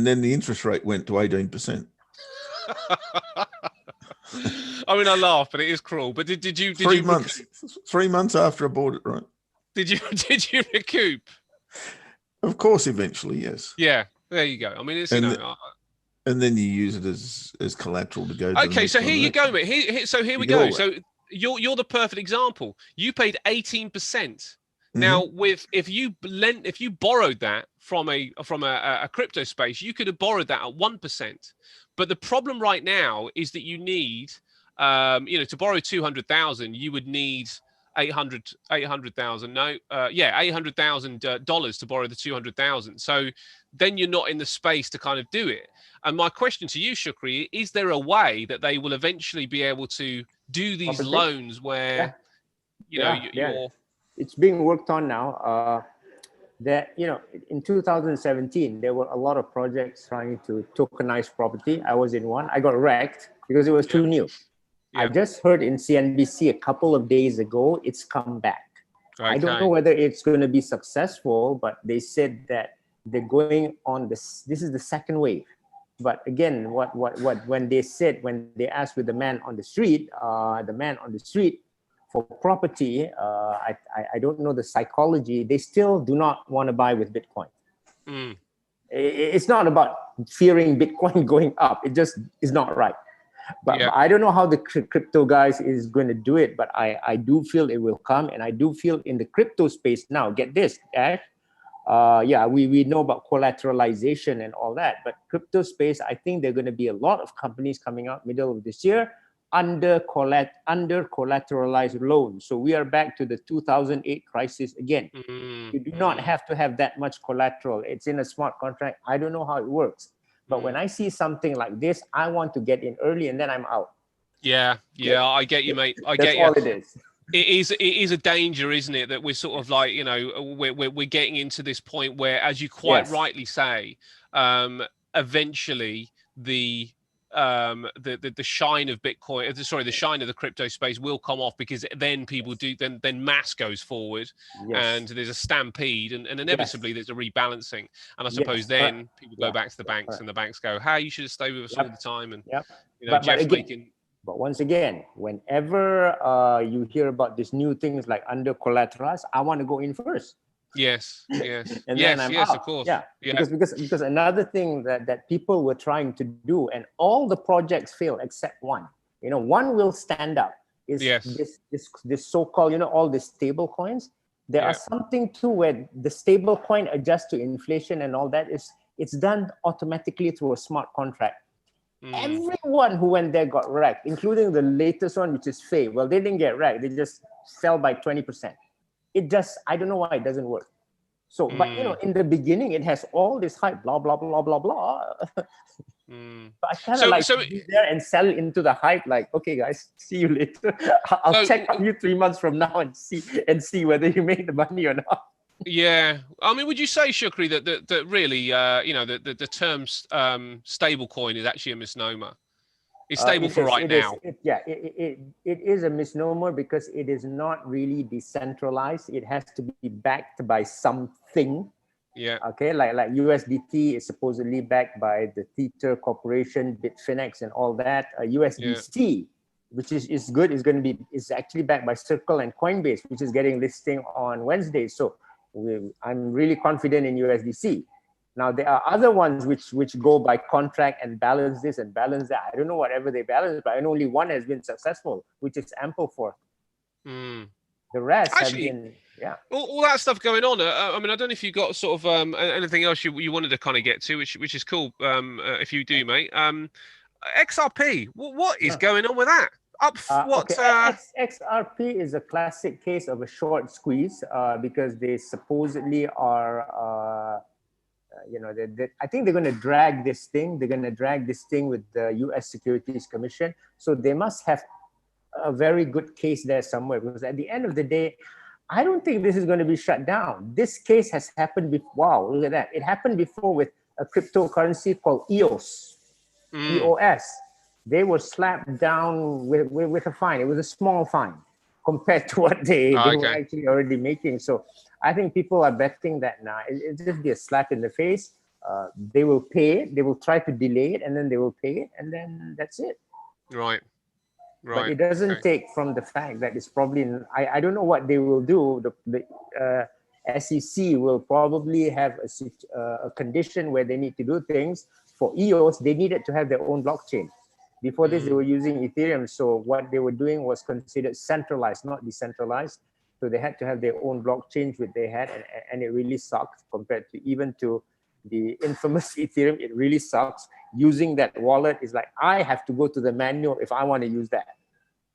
Speaker 1: then the interest rate went to 18%.
Speaker 2: I mean, I laugh, but it is cruel. But did you
Speaker 1: 3 months? 3 months after I bought it, right?
Speaker 2: Did you recoup?
Speaker 1: Of course, eventually, yes.
Speaker 2: Yeah. There you go. I mean, it's,
Speaker 1: and then you use it as collateral to go.
Speaker 2: Okay, so here you go, mate. Here we go. So you're the perfect example. You paid 18%. Now, if you borrowed that from a crypto space, you could have borrowed that at 1%. But the problem right now is that you need, you know, to borrow 200,000, you would need $800,000. $800,000 to borrow the 200,000. So then you're not in the space to kind of do it. And my question to you, Shukri, is there a way that they will eventually be able to do these loans where, you're...
Speaker 3: It's being worked on now. That, you know, in 2017, there were a lot of projects trying to tokenize property. I was in one. I got wrecked because it was too new. Yeah. I just heard in CNBC a couple of days ago, it's come back. Okay. I don't know whether it's going to be successful, but they said that they're going on this. This is the second wave. But again, when they asked with the man on the street for property, I don't know the psychology. They still do not want to buy with Bitcoin. It's not about fearing Bitcoin going up. It just is not right. But I don't know how the crypto guys is going to do it, but I do feel it will come. And I do feel in the crypto space now, get this, Ash. We know about collateralization and all that, but crypto space, I think there are going to be a lot of companies coming out middle of this year under collateralized loans. So we are back to the 2008 crisis again. You do not have to have that much collateral. It's in a smart contract. I don't know how it works. But when I see something like this, I want to get in early and then I'm out.
Speaker 2: Yeah, I get you, mate.
Speaker 3: That's all it is.
Speaker 2: It is a danger, isn't it? That we're sort of like, you know, we're getting into this point where, as you quite rightly say, eventually the shine of Bitcoin, sorry, the shine of the crypto space will come off, because then people do, then mass goes forward, and there's a stampede, and inevitably there's a rebalancing. And I suppose then people go back to the banks, and the banks go, "Hey, you should have stayed with us all the time." And you know, Jeff's making.
Speaker 3: But once again, whenever you hear about these new things like under collateralized, I want to go in first.
Speaker 2: Yes, yes,
Speaker 3: and
Speaker 2: yes,
Speaker 3: then I'm
Speaker 2: yes,
Speaker 3: out.
Speaker 2: Of course.
Speaker 3: Yeah. Because another thing that people were trying to do, and all the projects fail except one. You know, one will stand up. Is this so-called, you know, all the stable coins. There are something too where the stable coin adjusts to inflation and all that. It's done automatically through a smart contract. Everyone who went there got wrecked, including the latest one, which is Faye. Well, they didn't get wrecked. They just fell by 20%. It just, I don't know why it doesn't work. So, but you know, in the beginning, it has all this hype, blah, blah, blah, blah, blah. But I kind of to be there and sell into the hype, like, okay, guys, see you later. I'll check on you 3 months from now and see whether you made the money or not.
Speaker 2: Yeah, I mean, would you say, Shukri, that really, you know, the term stable coin is actually a misnomer? It's stable for right now.
Speaker 3: It is a misnomer because it is not really decentralized. It has to be backed by something.
Speaker 2: Yeah.
Speaker 3: Okay, like USDT is supposedly backed by the Tether Corporation, Bitfinex, and all that. USDC, which is good, is actually backed by Circle and Coinbase, which is getting listing on Wednesday. So I'm really confident in USDC. Now, there are other ones which go by contract and balance this and balance that. I don't know whatever they balance, but I know only one has been successful, which is Ample. The rest actually have been,
Speaker 2: all that stuff going on. I mean, I don't know if you got sort of anything else you wanted to kind of get to, which is cool. If you do, mate. XRP, what is going on with that?
Speaker 3: XRP is a classic case of a short squeeze because they supposedly are. You know, I think they're going to drag this thing. They're going to drag this thing with the U.S. Securities Commission. So they must have a very good case there somewhere, because at the end of the day, I don't think this is going to be shut down. This case has happened before. Wow, look at that. It happened before with a cryptocurrency called EOS. EOS. They were slapped down with a fine. It was a small fine compared to what they were actually already making. So I think people are betting that now it'll just be a slap in the face. They will pay it. They will try to delay it, and then they will pay it, and then that's it.
Speaker 2: Right.
Speaker 3: But it doesn't take from the fact that it's probably. I don't know what they will do. The SEC will probably have a condition where they need to do things. For EOS, they needed to have their own blockchain. Before this, they were using Ethereum. So what they were doing was considered centralized, not decentralized. So they had to have their own blockchain, which they had, and it really sucked compared to even to the infamous Ethereum. It really sucks. Using that wallet is like, I have to go to the manual if I want to use that.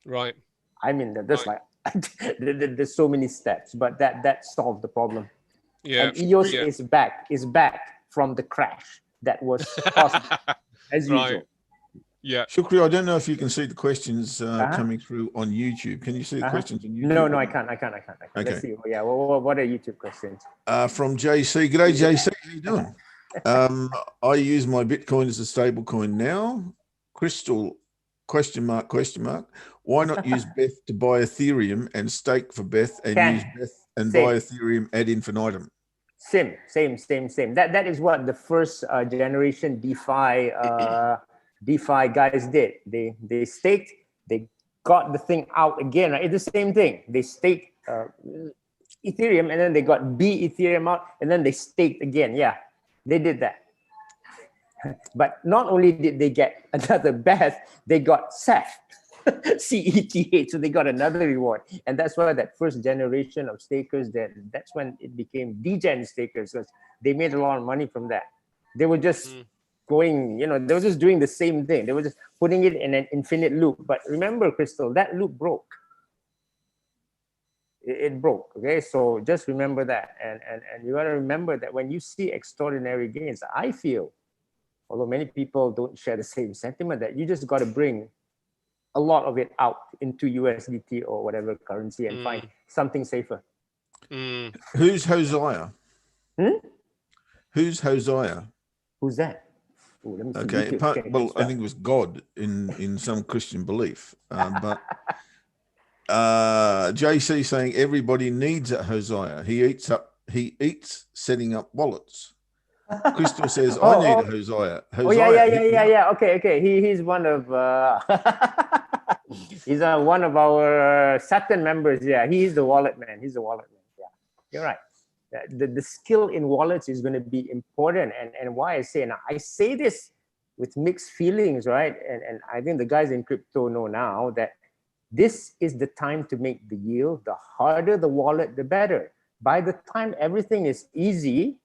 Speaker 2: Right.
Speaker 3: I mean, there's there's so many steps, but that solved the problem.
Speaker 2: Yeah.
Speaker 3: And EOS is back from the crash that was caused as usual.
Speaker 2: Yeah.
Speaker 1: Shukri, I don't know if you can see the questions coming through on YouTube. Can you see the questions on YouTube?
Speaker 3: No, I can't. Okay. Let's see. Yeah. What are YouTube questions?
Speaker 1: From JC. G'day, JC. How you doing? I use my Bitcoin as a stable coin now. Crystal, question mark. Why not use Beth to buy Ethereum and stake for Beth and use Beth and buy Ethereum ad infinitum?
Speaker 3: Same. That is what the first generation DeFi guys did. They staked, they got the thing out again, right? It's the same thing. They staked Ethereum, and then they got B Ethereum out, and then they staked again. Yeah, they did that. But not only did they get another Beth, they got Seth, CETH, so they got another reward. And that's why that first generation of stakers, that's when it became degen stakers, because they made a lot of money from that. They were just going, they were just doing the same thing. They were just putting it in an infinite loop. But remember, Crystal, that loop broke. It broke, okay? So just remember that. And you got to remember that when you see extraordinary gains, I feel, although many people don't share the same sentiment, that you just got to bring a lot of it out into USDT or whatever currency and find something safer.
Speaker 1: Who's Hosea? Who's Hosea?
Speaker 3: Who's that? Ooh, let me see.
Speaker 1: Okay,
Speaker 3: YouTube.
Speaker 1: well, I think it was God in some Christian belief, but JC saying everybody needs a Hosea. He eats setting up wallets. Crystal says I need a Hosea. Hosea,
Speaker 3: yeah. Okay. He's one of he's one of our Saturn members. Yeah, he's the wallet man. He's the wallet man. Yeah, you're right. The skill in wallets is going to be important, and why I say now, I say this with mixed feelings, right? And I think the guys in crypto know now that this is the time to make the yield. The harder the wallet, the better. By the time everything is easy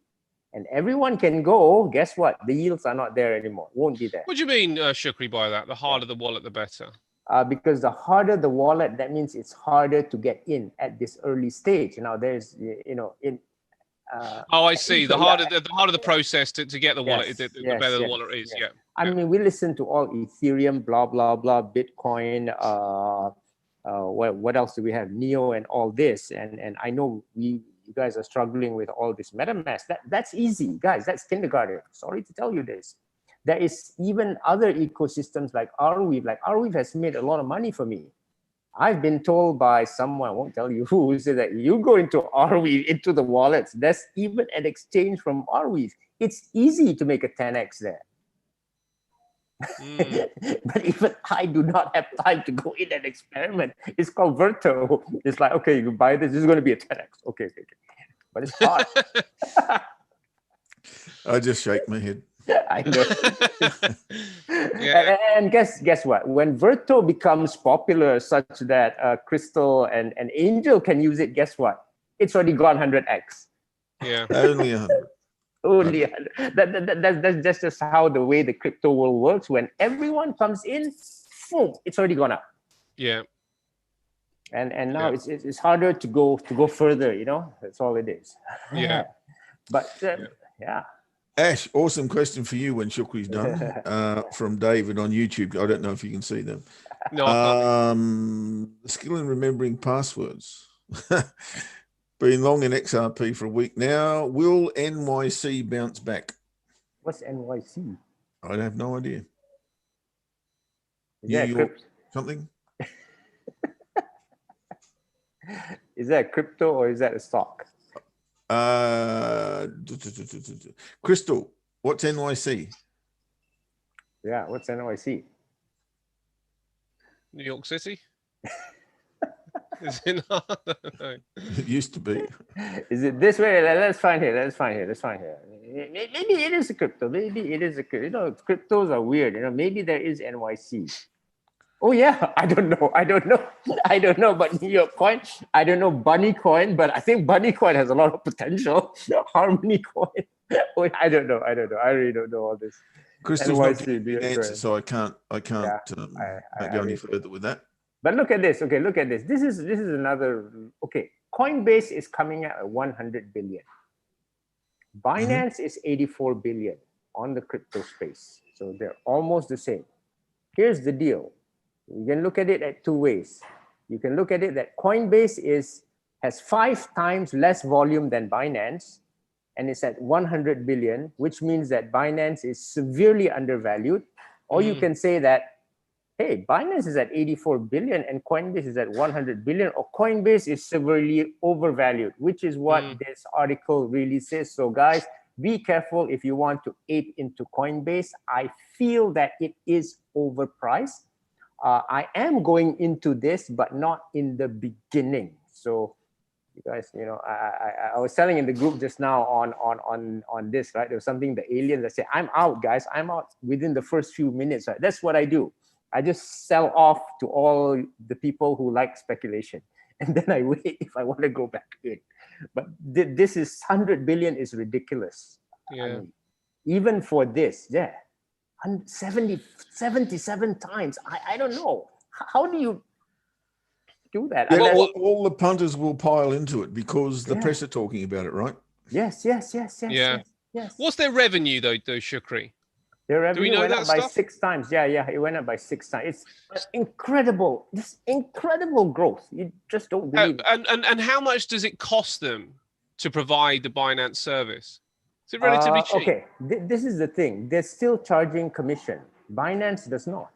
Speaker 3: and everyone can go, guess what? The yields are not there anymore. Won't be there.
Speaker 2: What do you mean, Shukri, by that? The harder the wallet, the better.
Speaker 3: Because the harder the wallet, that means it's harder to get in at this early stage. Now, there's,
Speaker 2: I see. The harder the process to get the wallet, the better the wallet is. Yeah.
Speaker 3: I mean, we listen to all Ethereum, blah blah blah, Bitcoin. What else do we have? Neo and all this. And I know you guys are struggling with all this MetaMask. That's easy, guys. That's kindergarten. Sorry to tell you this. There is even other ecosystems like Arweave. Like Arweave has made a lot of money for me. I've been told by someone, I won't tell you who said that you go into Arweave, into the wallets. There's even an exchange from Arweave. It's easy to make a 10x there. But even I do not have time to go in and experiment. It's called Verto. It's like, okay, you buy this is going to be a 10x. Okay. But it's hard.
Speaker 1: I just shake my head.
Speaker 3: I know. And guess what? When Verto becomes popular such that Crystal and Angel can use it, guess what? It's already gone 100x.
Speaker 2: Yeah.
Speaker 1: Only 100.
Speaker 3: Only 100. That's just how the way the crypto world works. When everyone comes in, boom, it's already gone up.
Speaker 2: Yeah.
Speaker 3: And now it's harder to go further, That's all it is.
Speaker 2: Yeah.
Speaker 3: But yeah.
Speaker 1: Ash, awesome question for you when Shukri's done, from David on YouTube. I don't know if you can see them.
Speaker 2: No, I can't.
Speaker 1: Skill in remembering passwords. Been long in XRP for a week now. Will NYC bounce back?
Speaker 3: What's NYC?
Speaker 1: I have no idea.
Speaker 3: Is New York
Speaker 1: something?
Speaker 3: Is that crypto or is that a stock?
Speaker 1: Crystal, what's NYC?
Speaker 3: Yeah, what's NYC?
Speaker 2: New York City? Is it not? No.
Speaker 1: It used to be.
Speaker 3: Is it this way? Let's find here. Maybe it is a crypto. Maybe it is a crypto. Cryptos are weird. Maybe there is NYC. Oh yeah, I don't know. But New York coin, I don't know Bunny coin, but I think Bunny coin has a lot of potential. Harmony coin. Oh, I don't know. I really don't know all this.
Speaker 1: Crystal's not giving me an answer, so I can't go any further with that.
Speaker 3: But look at this. Okay, look at this. This is another. Okay, Coinbase is coming at 100 billion. Binance is 84 billion on the crypto space. So they're almost the same. Here's the deal. You can look at it at two ways. You can look at it that Coinbase has 5 times less volume than Binance, and it's at 100 billion, which means that Binance is severely undervalued. Or you can say that, hey, Binance is at 84 billion and Coinbase is at 100 billion, or Coinbase is severely overvalued, which is what this article really says. So guys, be careful if you want to ape into Coinbase. I feel that it is overpriced. I am going into this, but not in the beginning. So you guys, I was telling in the group just now on this, right? There was something, the aliens that say, I'm out, guys. I'm out within the first few minutes. Right? That's what I do. I just sell off to all the people who like speculation. And then I wait if I want to go back in. But this is 100 billion is ridiculous.
Speaker 2: Yeah.
Speaker 3: I mean, even for this, 77 times. I don't know. How do you do that?
Speaker 1: Yeah, all the punters will pile into it because the press are talking about it, right?
Speaker 3: Yes.
Speaker 2: What's their revenue though, Shukri?
Speaker 3: Their revenue went up by 6 times. Yeah, it went up by 6 times. It's incredible. This incredible growth. You just don't believe it.
Speaker 2: And how much does it cost them to provide the Binance service? Is it relatively cheap?
Speaker 3: Okay, this is the thing. They're still charging commission. Binance does not.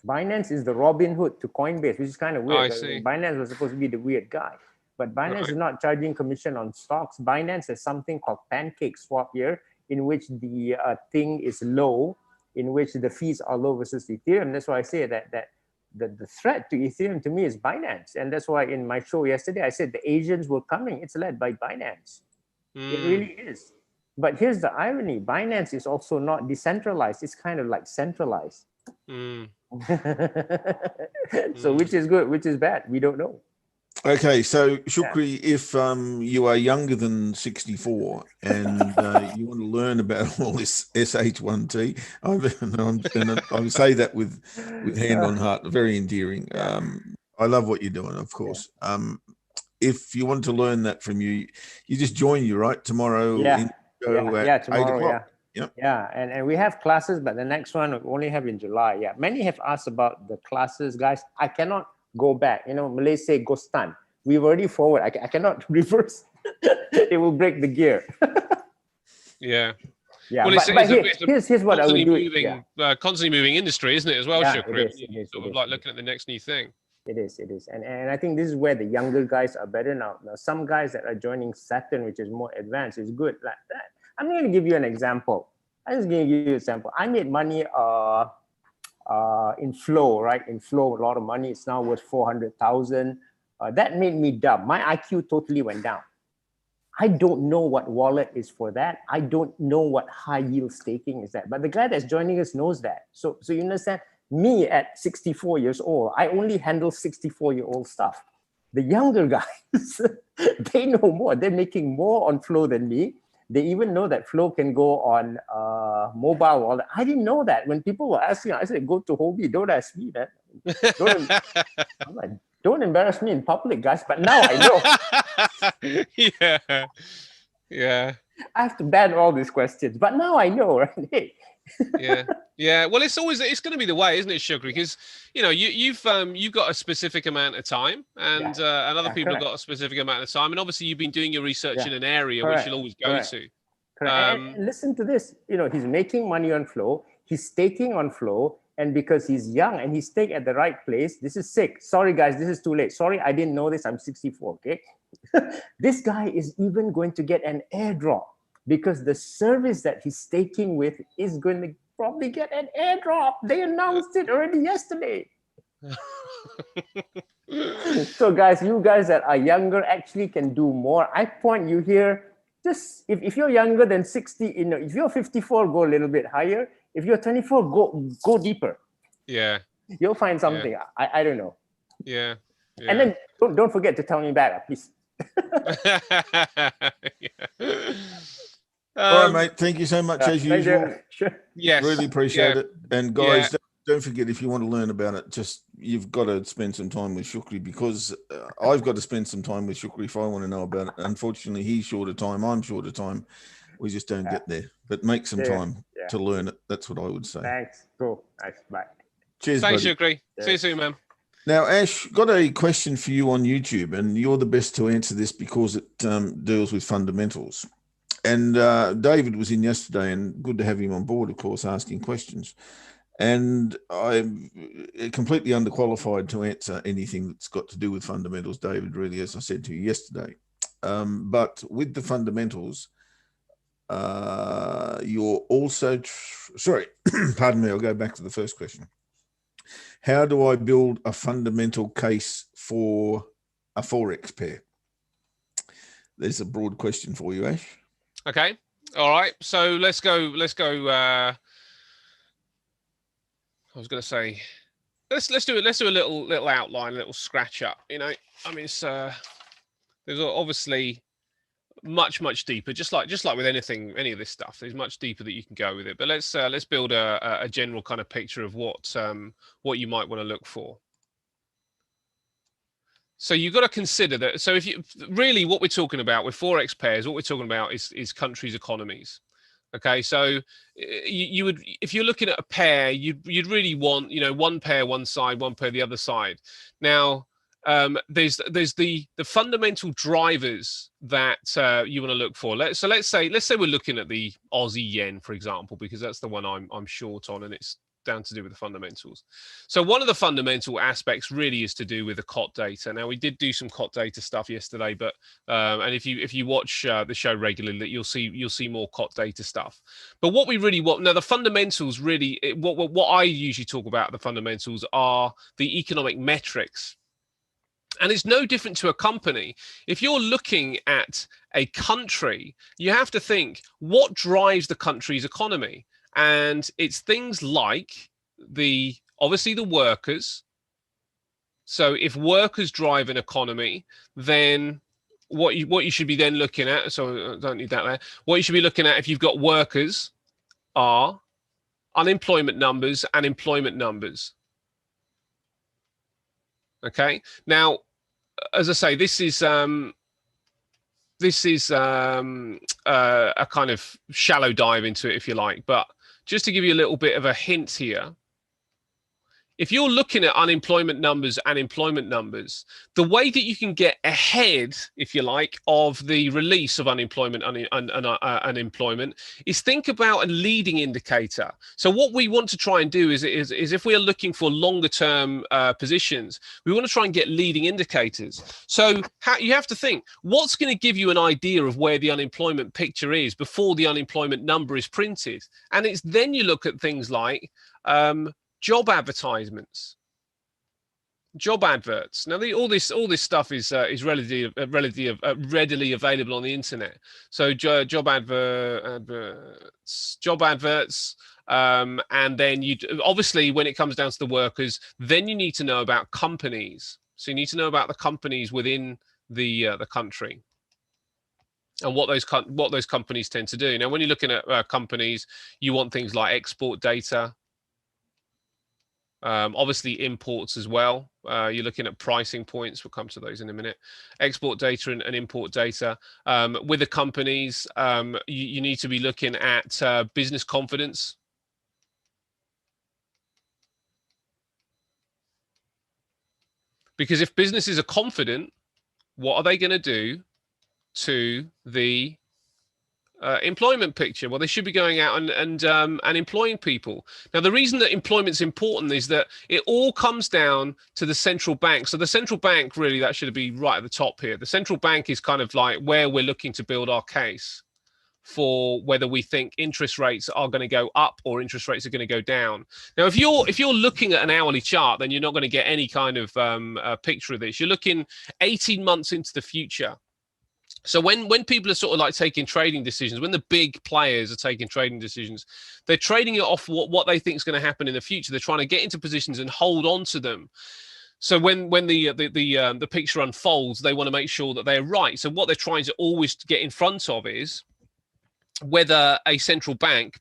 Speaker 3: Binance is the Robin Hood to Coinbase, which is kind of weird.
Speaker 2: I see.
Speaker 3: Binance was supposed to be the weird guy, but Binance is not charging commission on stocks. Binance has something called pancake swap here, in which the thing is low, in which the fees are low versus Ethereum. That's why I say that the threat to Ethereum to me is Binance, and that's why in my show yesterday I said the Asians were coming. It's led by Binance. It really is. But here's the irony: Binance is also not decentralized. It's kind of like centralized. So which is good, which is bad? We don't know.
Speaker 1: Okay, so Shukri, if you are younger than 64 and you want to learn about all this SH1T, I say that with hand on heart, very endearing. I love what you're doing, of course. If you want to learn that from you, you just join you, right? Tomorrow.
Speaker 3: Tomorrow.
Speaker 1: 8 o'clock.
Speaker 3: Yeah, and we have classes, but the next one we only have in July. Yeah, many have asked about the classes, guys. I cannot go back. You know, Malay say go stun. We've already forward. I cannot reverse. It will break the gear.
Speaker 2: Yeah.
Speaker 3: Well, here's what I would do.
Speaker 2: Constantly moving industry, isn't it, as well, Shukri?
Speaker 3: It is,
Speaker 2: sort of like looking at the next new thing.
Speaker 3: It is. And I think this is where the younger guys are better now. Now, some guys that are joining Saturn, which is more advanced, is good like that. I'm going to give you an example. I'm just going to give you an example. I made money in Flow, right? In Flow, a lot of money. It's now worth 400,000. That made me dumb. My IQ totally went down. I don't know what wallet is for that. I don't know what high yield staking is that. But the guy that's joining us knows that. So you understand? Me at 64 years old, I only handle 64-year-old stuff. The younger guys, they know more. They're making more on Flow than me. They even know that Flow can go on mobile wallet. I didn't know that. When people were asking, I said, go to Hobie. Don't ask me that. Don't embarrass me in public, guys. But now I know.
Speaker 2: Yeah.
Speaker 3: I have to ban all these questions. But now I know, right? Hey.
Speaker 2: Yeah. Well, it's going to be the way, isn't it, Shukri? Because you've got a specific amount of time, and other people have got a specific amount of time, and obviously you've been doing your research in an area which you'll always go to.
Speaker 3: And listen to this. He's making money on Flow. He's staking on Flow, and because he's young and he's stake at the right place. This is sick. Sorry, guys, this is too late. Sorry, I didn't know this. I'm 64. Okay, this guy is even going to get an airdrop. Because the service that he's staking with is going to probably get an airdrop. They announced it already yesterday. So guys, you guys that are younger actually can do more. I point you here. Just if you're younger than 60, if you're 54, go a little bit higher. If you're 24, go deeper.
Speaker 2: Yeah.
Speaker 3: You'll find something. Yeah. I don't know.
Speaker 2: Yeah.
Speaker 3: And then don't forget to tell me back, please.
Speaker 1: All right, mate. Thank you so much as usual.
Speaker 3: Sure.
Speaker 2: Yes.
Speaker 1: Really appreciate it. And guys, don't forget, if you want to learn about it, you've got to spend some time with Shukri, because I've got to spend some time with Shukri if I want to know about it. Unfortunately, he's short of time. I'm short of time. We just don't get there. But make some time to learn it. That's what I would say.
Speaker 3: Thanks. Cool. Thanks. Bye.
Speaker 1: Cheers,
Speaker 2: Thanks,
Speaker 1: buddy.
Speaker 2: Shukri. See you soon, man.
Speaker 1: Now, Ash, got a question for you on YouTube, and you're the best to answer this because it deals with fundamentals. And David was in yesterday, and good to have him on board, of course, asking questions. And I'm completely underqualified to answer anything that's got to do with fundamentals, David, really, as I said to you yesterday. But with the fundamentals, you're also... sorry, pardon me, I'll go back to the first question. How do I build a fundamental case for a Forex pair? There's a broad question for you, Ash.
Speaker 2: Okay. All right. So let's go. I was going to say, let's do a little outline, a little scratch up. I mean, it's there's obviously much deeper. Just like with any of this stuff, there's much deeper that you can go with it. But let's build a general kind of picture of what you might want to look for. So you've got to consider that. So if you really, what we're talking about with Forex pairs, what we're talking about is countries' economies. Okay, so you would, if you're looking at a pair, you'd really want, one pair one side, one pair the other side. Now, there's the fundamental drivers that you want to look for. Let's say we're looking at the Aussie yen, for example, because that's the one I'm short on, and it's down to do with the fundamentals. So one of the fundamental aspects really is to do with the COT data. Now, we did do some COT data stuff yesterday, but and if you watch the show regularly, you'll see more COT data stuff. But what we really want now, the fundamentals really, what I usually talk about, the fundamentals are the economic metrics. And it's no different to a company. If you're looking at a country, you have to think, what drives the country's economy? And it's things like obviously the workers. So if workers drive an economy, then what you should be then looking at, so I don't need that there. What you should be looking at if you've got workers are unemployment numbers and employment numbers. Okay. Now, as I say, this is a kind of shallow dive into it, if you like. But just to give you a little bit of a hint here, if you're looking at unemployment numbers and employment numbers, the way that you can get ahead, if you like, of the release of unemployment and employment is think about a leading indicator. So what we want to try and do is if we are looking for longer term positions, we want to try and get leading indicators. So you have to think, what's going to give you an idea of where the unemployment picture is before the unemployment number is printed? And it's then you look at things like job advertisements, job adverts. Now, all this stuff is readily available on the internet. So job adverts, and then you obviously, when it comes down to the workers, then you need to know about companies. So you need to know about the companies within the country, and what those companies tend to do. Now, when you're looking at companies, you want things like export data. Obviously imports as well. You're looking at pricing points. We'll come to those in a minute. Export data and import data. With the companies, you need to be looking at business confidence. Because if businesses are confident, what are they going to do to the employment picture? Well, they should be going out and employing people. Now, the reason that employment's important is that it all comes down to the central bank. So the central bank, really, that should be right at the top here. The central bank is kind of like where we're looking to build our case for whether we think interest rates are going to go up or interest rates are going to go down. Now, if you're looking at an hourly chart, then you're not going to get any kind of picture of this. You're looking 18 months into the future. So when people are sort of like taking trading decisions, when the big players are taking trading decisions, they're trading it off what they think is going to happen in the future. They're trying to get into positions and hold on to them. So when the picture unfolds, they want to make sure that they're right. So what they're trying to always get in front of is whether a central bank,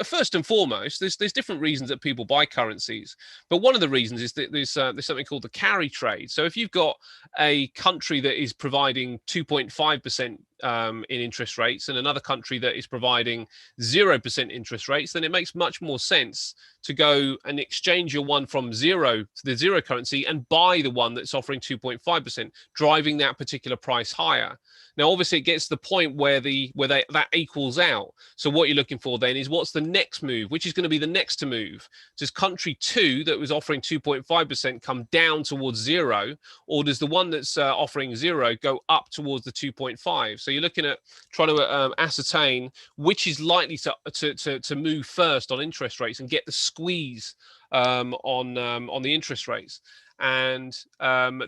Speaker 2: first and foremost, there's different reasons that people buy currencies, but one of the reasons is that there's something called the carry trade. So if you've got a country that is providing 2.5% in interest rates and another country that is providing 0% interest rates, then it makes much more sense to go and exchange your one from zero to the zero currency and buy the one that's offering 2.5%, driving that particular price higher. Now, obviously, it gets to the point where that equals out. So what you're looking for then is what's the next move, which is going to be the next to move. Does country 2 that was offering 2.5% come down towards zero, or does the one that's offering 0 go up towards the 2.5? So you're looking at trying to ascertain which is likely to move first on interest rates and get the squeeze on the interest rates. And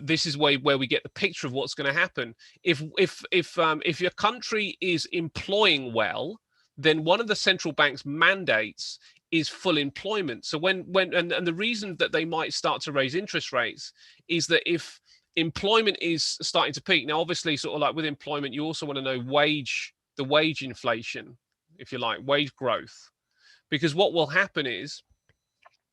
Speaker 2: this is where we get the picture of what's going to happen. If your country is employing well, then one of the central bank's mandates is full employment. So when the reason that they might start to raise interest rates is that if employment is starting to peak. Now, obviously, sort of like with employment, you also want to know the wage inflation, if you like, wage growth, because what will happen is,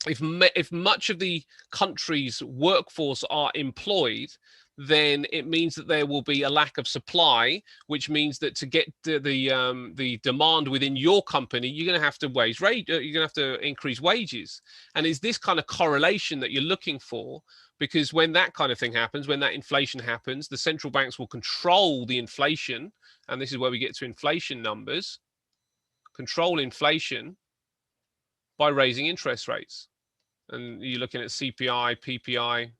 Speaker 2: if much of the country's workforce are employed, then it means that there will be a lack of supply, which means that to get the demand within your company, you're going to have to increase wages. And it's this kind of correlation that you're looking for, because when that kind of thing happens, when that inflation happens, the central banks will control the inflation, and this is where we get to inflation numbers. Control inflation by raising interest rates, and you're looking at CPI, PPI.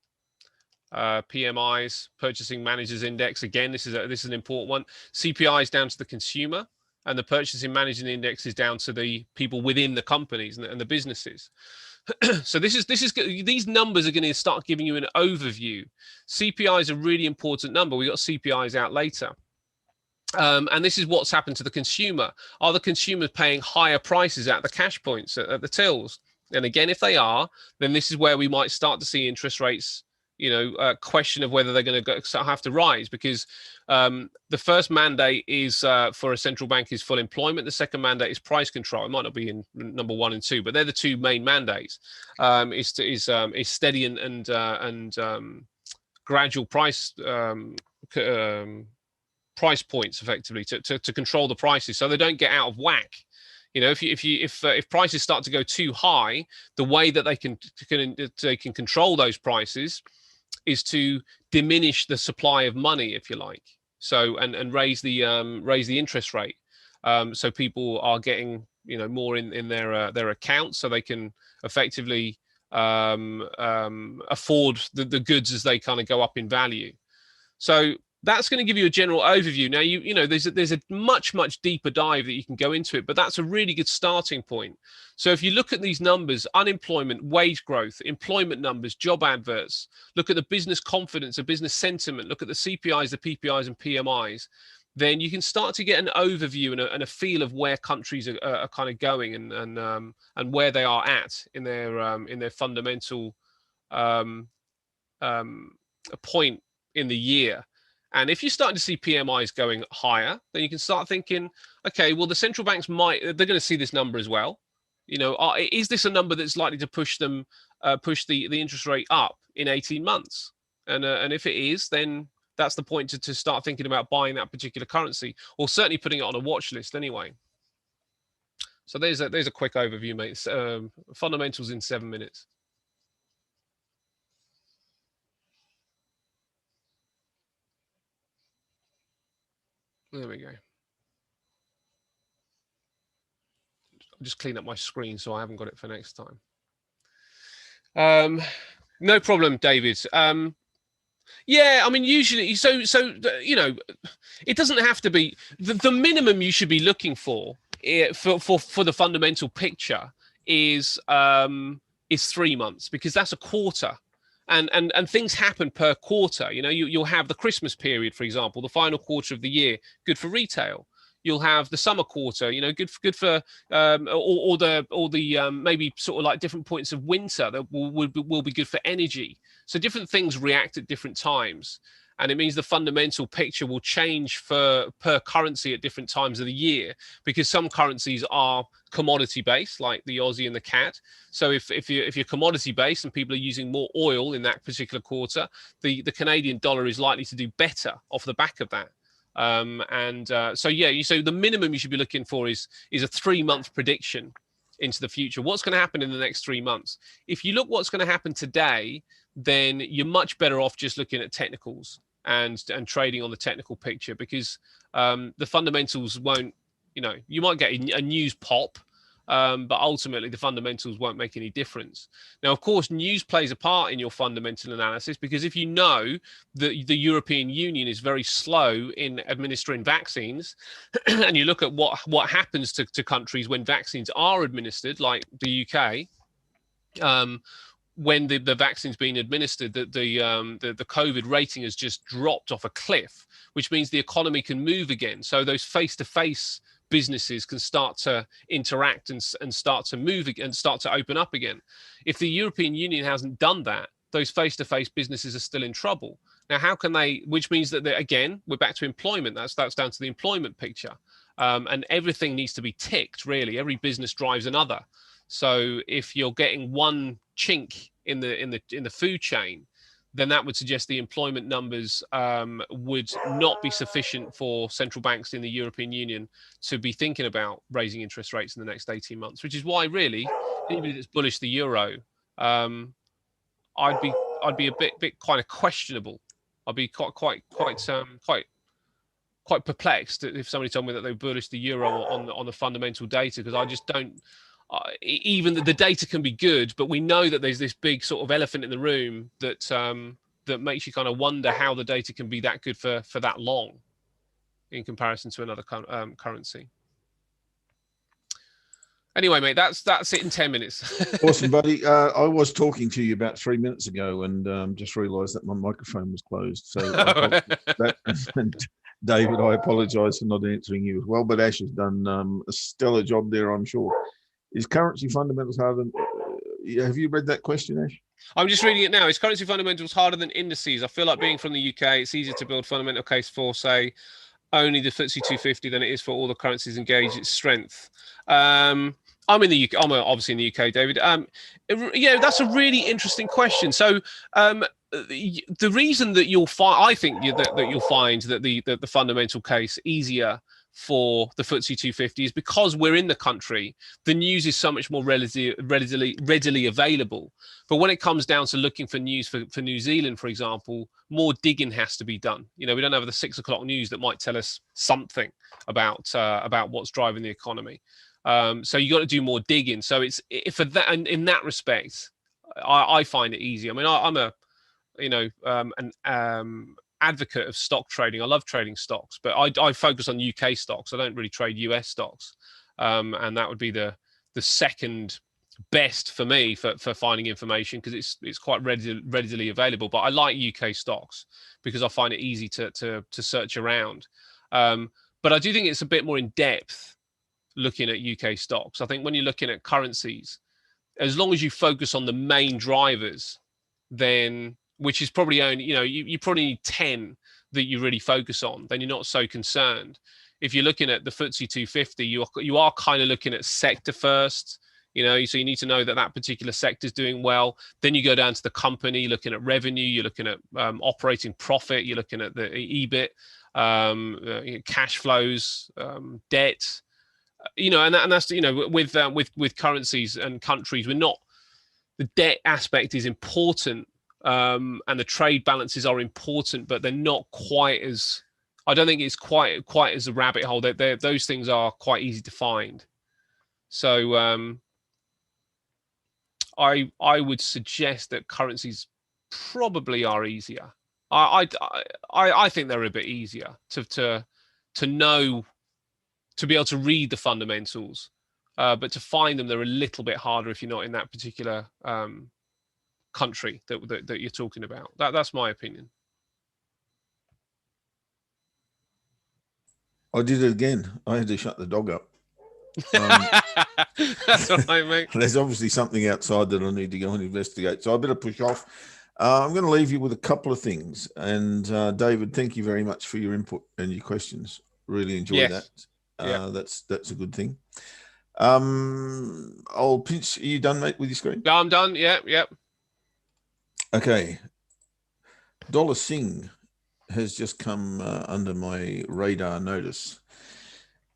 Speaker 2: PMIs, Purchasing Managers Index. Again, this is an important one. CPI is down to the consumer, and the Purchasing Managers Index is down to the people within the companies and the businesses. So these numbers are going to start giving you an overview. CPI is a really important number. We got CPIs out later. And this is what's happened to the consumer. Are the consumers paying higher prices at the cash points, at the tills? And again, if they are, then this is where we might start to see interest rates, question of whether they're going to have to rise, because the first mandate is for a central bank is full employment. The second mandate is price control. It might not be in number 1 and 2, but they're the two main mandates. Is steady and gradual price price points, effectively, to control the prices so they don't get out of whack. If prices start to go too high, the way that they can control those prices is to diminish the supply of money, if you like. So and raise the interest rate, so people are getting more in their accounts, so they can effectively afford the goods as they kind of go up in value. So that's going to give you a general overview. Now, there's a much deeper dive that you can go into it, but that's a really good starting point. So if you look at these numbers, unemployment, wage growth, employment numbers, job adverts, look at the business confidence, the business sentiment, look at the CPIs, the PPIs and PMIs, then you can start to get an overview and a feel of where countries are kind of going and where they are at in their fundamental point in the year. And if you're starting to see PMIs going higher, then you can start thinking, okay, well, the central banks they're going to see this number as well. Is this a number that's likely to push the interest rate up in 18 months? And if it is, then that's the point to start thinking about buying that particular currency, or certainly putting it on a watch list anyway. So there's a quick overview, mate. Fundamentals in 7 minutes. There we go. I'll just clean up my screen so I haven't got it for next time. No problem, David. Yeah, I mean, usually, so it doesn't have to be the minimum you should be looking for the fundamental picture is 3 months, because that's a quarter. And things happen per quarter. You'll have the Christmas period, for example, the final quarter of the year, good for retail. You'll have the summer quarter, good for or the maybe sort of like different points of winter that will be good for energy. So different things react at different times, and it means the fundamental picture will change per currency at different times of the year, because some currencies are commodity based, like the Aussie and the CAD. So if you're commodity based and people are using more oil in that particular quarter, the Canadian dollar is likely to do better off the back of that. So the minimum you should be looking for is a 3-month prediction into the future. What's going to happen in the next 3 months? If you look what's going to happen today, then you're much better off just looking at technicals and trading on the technical picture, because the fundamentals won't, you might get a news pop, but ultimately the fundamentals won't make any difference. Now, of course, news plays a part in your fundamental analysis, because if you know that the European Union is very slow in administering vaccines, and you look at what happens to countries when vaccines are administered, like the UK, when the vaccine's been administered, the COVID rating has just dropped off a cliff, which means the economy can move again. So those face-to-face businesses can start to interact and start to move and start to open up again. If the European Union hasn't done that, those face-to-face businesses are still in trouble. Now, how can they? Which means that again, we're back to employment. That's down to the employment picture, and everything needs to be ticked. Really, every business drives another. So if you're getting one chink in the food chain, then that would suggest the employment numbers would not be sufficient for central banks in the European Union to be thinking about raising interest rates in the next 18 months, which is why really, anybody that's bullish the euro, I'd be a bit kind of questionable. I'd be quite perplexed if somebody told me that they were bullish the euro on the fundamental data, because I just don't. Even the data can be good, but we know that there's this big sort of elephant in the room that that makes you kind of wonder how the data can be that good for that long in comparison to another currency. Anyway, mate, that's it in 10 minutes.
Speaker 1: Awesome, buddy. I was talking to you about 3 minutes ago and just realised that my microphone was closed. So and David, I apologise for not answering you as well, but Ash has done a stellar job there, I'm sure. Is currency fundamentals harder than... have you read that question, Ash?
Speaker 2: I'm just reading it now. Is currency fundamentals harder than indices? I feel like being from the UK, it's easier to build fundamental case for, say, only the FTSE 250 than it is for all the currencies engage its strength. I'm in the UK. I'm obviously in the UK, David. Yeah, that's a really interesting question. So the reason that you'll find, I think that you'll find that the fundamental case easier for the FTSE 250 is because we're in the country. The news is so much more readily available. But when it comes down to looking for news for New Zealand, for example, more digging has to be done. We don't have the 6 o'clock news that might tell us something about what's driving the economy. So you got to do more digging. So it's for that, and in that respect, I find it easy. I mean, I'm a an advocate of stock trading. I love trading stocks, but I focus on UK stocks. I don't really trade US stocks, and that would be the second best for me for finding information, because it's quite readily available. But I like UK stocks because I find it easy to search around. But I do think it's a bit more in depth looking at UK stocks. I think when you're looking at currencies, as long as you focus on the main drivers, then, which is probably only, you probably need 10 that you really focus on, then you're not so concerned. If you're looking at the FTSE 250, you are kind of looking at sector first, so you need to know that particular sector is doing well. Then you go down to the company, looking at revenue, you're looking at operating profit, you're looking at the EBIT, cash flows, debt, and that's, with currencies and countries, the debt aspect is important, and the trade balances are important, but they're not quite as, I don't think it's quite as a rabbit hole. Those things are quite easy to find. So I would suggest that currencies probably are easier. I think they're a bit easier to know, to be able to read the fundamentals, but to find them, they're a little bit harder if you're not in that particular country that you're talking about. That's my opinion.
Speaker 1: I did it again. I had to shut the dog up.
Speaker 2: That's all right, mate.
Speaker 1: There's obviously something outside that I need to go and investigate, so I better push off. I'm going to leave you with a couple of things. And David, thank you very much for your input and your questions. Really enjoyed that. Yeah. That's a good thing. I'll pinch. Are you done, mate, with your screen?
Speaker 2: Yeah, I'm done. Yeah.
Speaker 1: Okay. Dollar Sing has just come under my radar notice.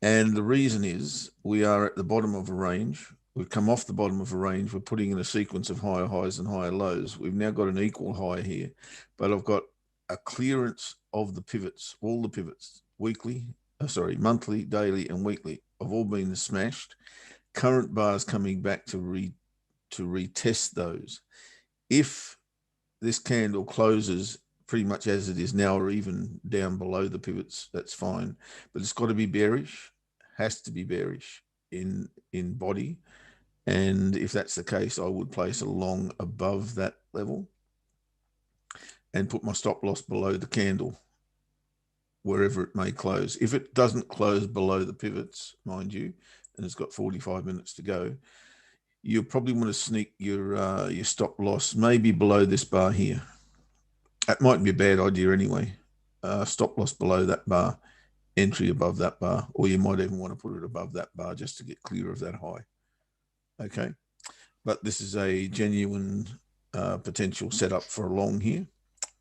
Speaker 1: And the reason is we are at the bottom of a range. We've come off the bottom of a range. We're putting in a sequence of higher highs and higher lows. We've now got an equal high here, but I've got a clearance of the pivots, all the pivots, monthly, daily, and weekly, have all been smashed. Current bars coming back to retest those. If this candle closes pretty much as it is now, or even down below the pivots, that's fine. But it's got to be bearish, has to be bearish in body. And if that's the case, I would place a long above that level and put my stop loss below the candle, wherever it may close. If it doesn't close below the pivots, mind you, and it's got 45 minutes to go, you'll probably want to sneak your stop loss maybe below this bar here. That might be a bad idea anyway. Stop loss below that bar, entry above that bar, or you might even want to put it above that bar just to get clear of that high. Okay, but this is a genuine potential setup for a long here.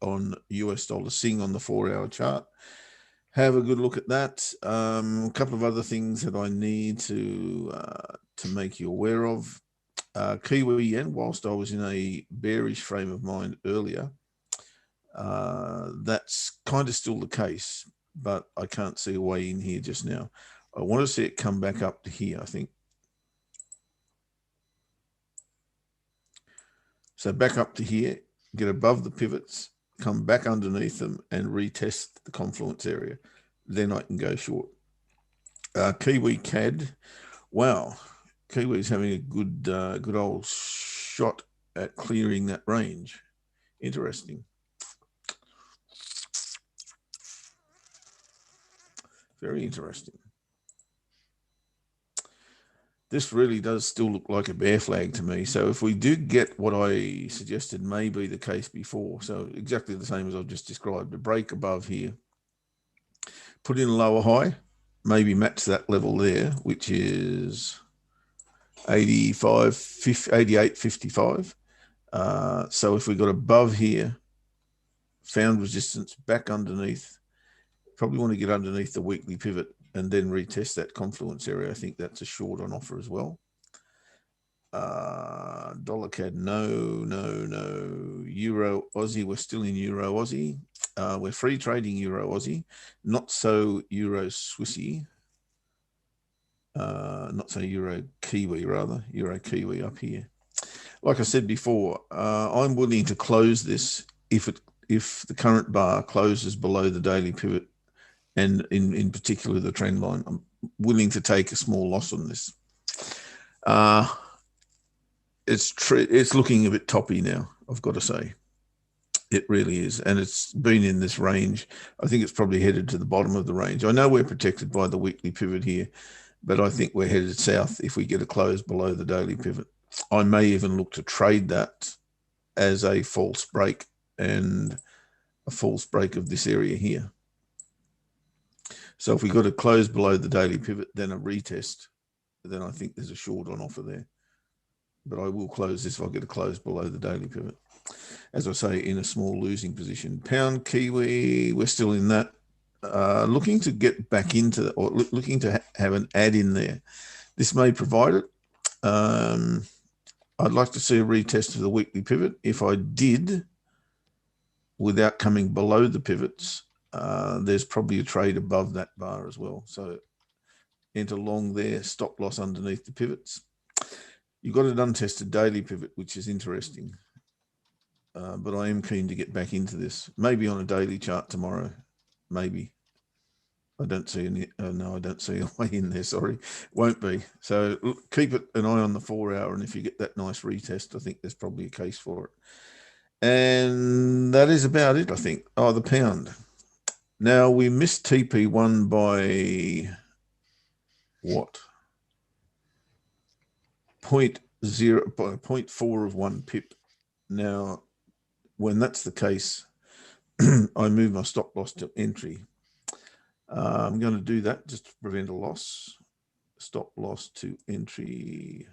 Speaker 1: on US dollar Sing on the 4-hour chart. Have a good look at that. A couple of other things that I need to make you aware of. Kiwi Yen, whilst I was in a bearish frame of mind earlier, that's kind of still the case, but I can't see a way in here just now. I want to see it come back up to here, I think. So back up to here, get above the pivots, come back underneath them and retest the confluence area. Then I can go short. Kiwi CAD, wow. Kiwi's having a good old shot at clearing that range. Interesting. Very interesting. This really does still look like a bear flag to me. So if we do get what I suggested may be the case before, so exactly the same as I've just described, a break above here, put in a lower high, maybe match that level there, which is 88.55. So if we got above here, found resistance back underneath, probably want to get underneath the weekly pivot and then retest that confluence area. I think that's a short on offer as well. Dollar CAD, no. Euro Aussie, we're still in Euro Aussie. We're free trading Euro Aussie, not so Euro Swissy. Not so Euro Kiwi, rather. Euro Kiwi up here. Like I said before, I'm willing to close this if the current bar closes below the daily pivot, and in particular the trend line. I'm willing to take a small loss on this. It's looking a bit toppy now, I've got to say. It really is. And it's been in this range. I think it's probably headed to the bottom of the range. I know we're protected by the weekly pivot here, but I think we're headed south if we get a close below the daily pivot. I may even look to trade that as a false break and a false break of this area here. So if we got a close below the daily pivot, then a retest, then I think there's a short on offer there. But I will close this if I get a close below the daily pivot. As I say, in a small losing position. Pound Kiwi, we're still in that. Looking to get back into, or looking to have an add in there. This may provide it. I'd like to see a retest of the weekly pivot. If I did, without coming below the pivots, there's probably a trade above that bar as well. So enter long there, stop loss underneath the pivots. You've got an untested daily pivot, which is interesting. But I am keen to get back into this. Maybe on a daily chart tomorrow. Maybe. I don't see any. No, I don't see a way in there. Sorry. Won't be. So keep an eye on the 4-hour. And if you get that nice retest, I think there's probably a case for it. And that is about it, I think. Oh, the pound. Now, we missed TP1 by what? 0.4 of 1 pip. Now, when that's the case, I move my stop loss to entry. I'm going to do that just to prevent a loss. Stop loss to entry,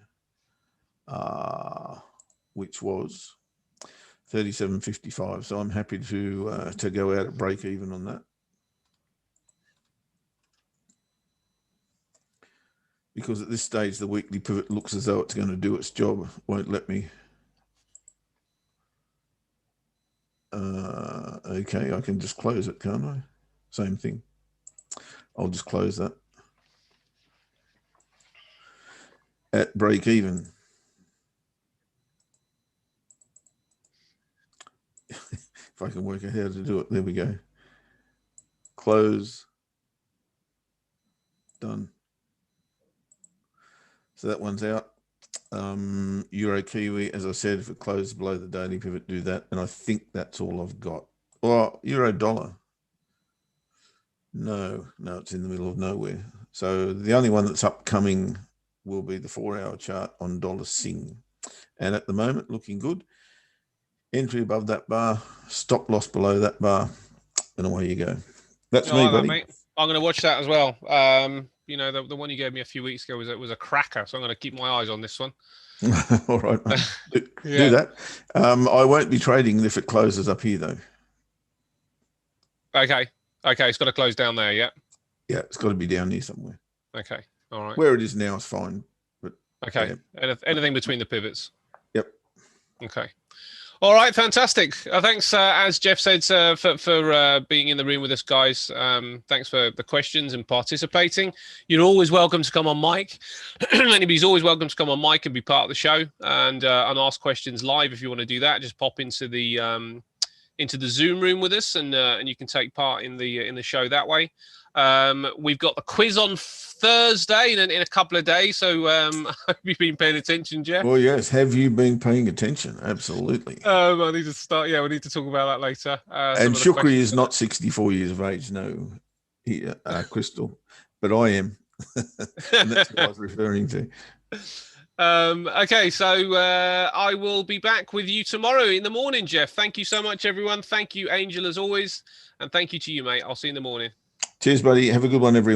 Speaker 1: which was 37.55. So I'm happy to go out at break even on that. Because at this stage, the weekly pivot looks as though it's going to do its job. Won't let me. Okay, I can just close it, can't I? Same thing. I'll just close that. At break even. If I can work out how to do it. There we go. Close. Done. So that one's out. Euro Kiwi, as I said, if it closes below the daily pivot, do that. And I think that's all I've got. Or Euro dollar. No, it's in the middle of nowhere. So the only one that's upcoming will be the 4-hour chart on dollar Sing. And at the moment, looking good. Entry above that bar, stop loss below that bar, and away you go. That's me, buddy.
Speaker 2: Mate. I'm going to watch that as well. You know, the one you gave me a few weeks ago was a cracker, so I'm going to keep my eyes on this one.
Speaker 1: All right, mate. Do that. I won't be trading if it closes up here, though.
Speaker 2: Okay. It's got to close down there. Yeah.
Speaker 1: Yeah, it's got to be down here somewhere.
Speaker 2: Okay. All right.
Speaker 1: Where it is now is fine. But
Speaker 2: okay.
Speaker 1: Yeah.
Speaker 2: Anything between the pivots.
Speaker 1: Yep.
Speaker 2: Okay. All right, fantastic. Thanks, as Jeff said, for being in the room with us, guys. Thanks for the questions and participating. You're always welcome to come on mic. Anybody's always welcome to come on mic and be part of the show and ask questions live. If you want to do that, just pop into the Zoom room with us, and you can take part in the show that way. We've got the quiz on Thursday in a couple of days, so I hope you've been paying attention, Jeff.
Speaker 1: Well, yes. Have you been paying attention? Absolutely.
Speaker 2: I need to start. Yeah, we need to talk about that later.
Speaker 1: And Shukri is not 64 years of age, no, Crystal, but I am. And that's what I was referring to.
Speaker 2: Okay, so I will be back with you tomorrow in the morning, Jeff. Thank you so much, everyone. Thank you, Angel, as always, and thank you to you, mate. I'll see you in the morning.
Speaker 1: Cheers, buddy. Have a good one, everyone.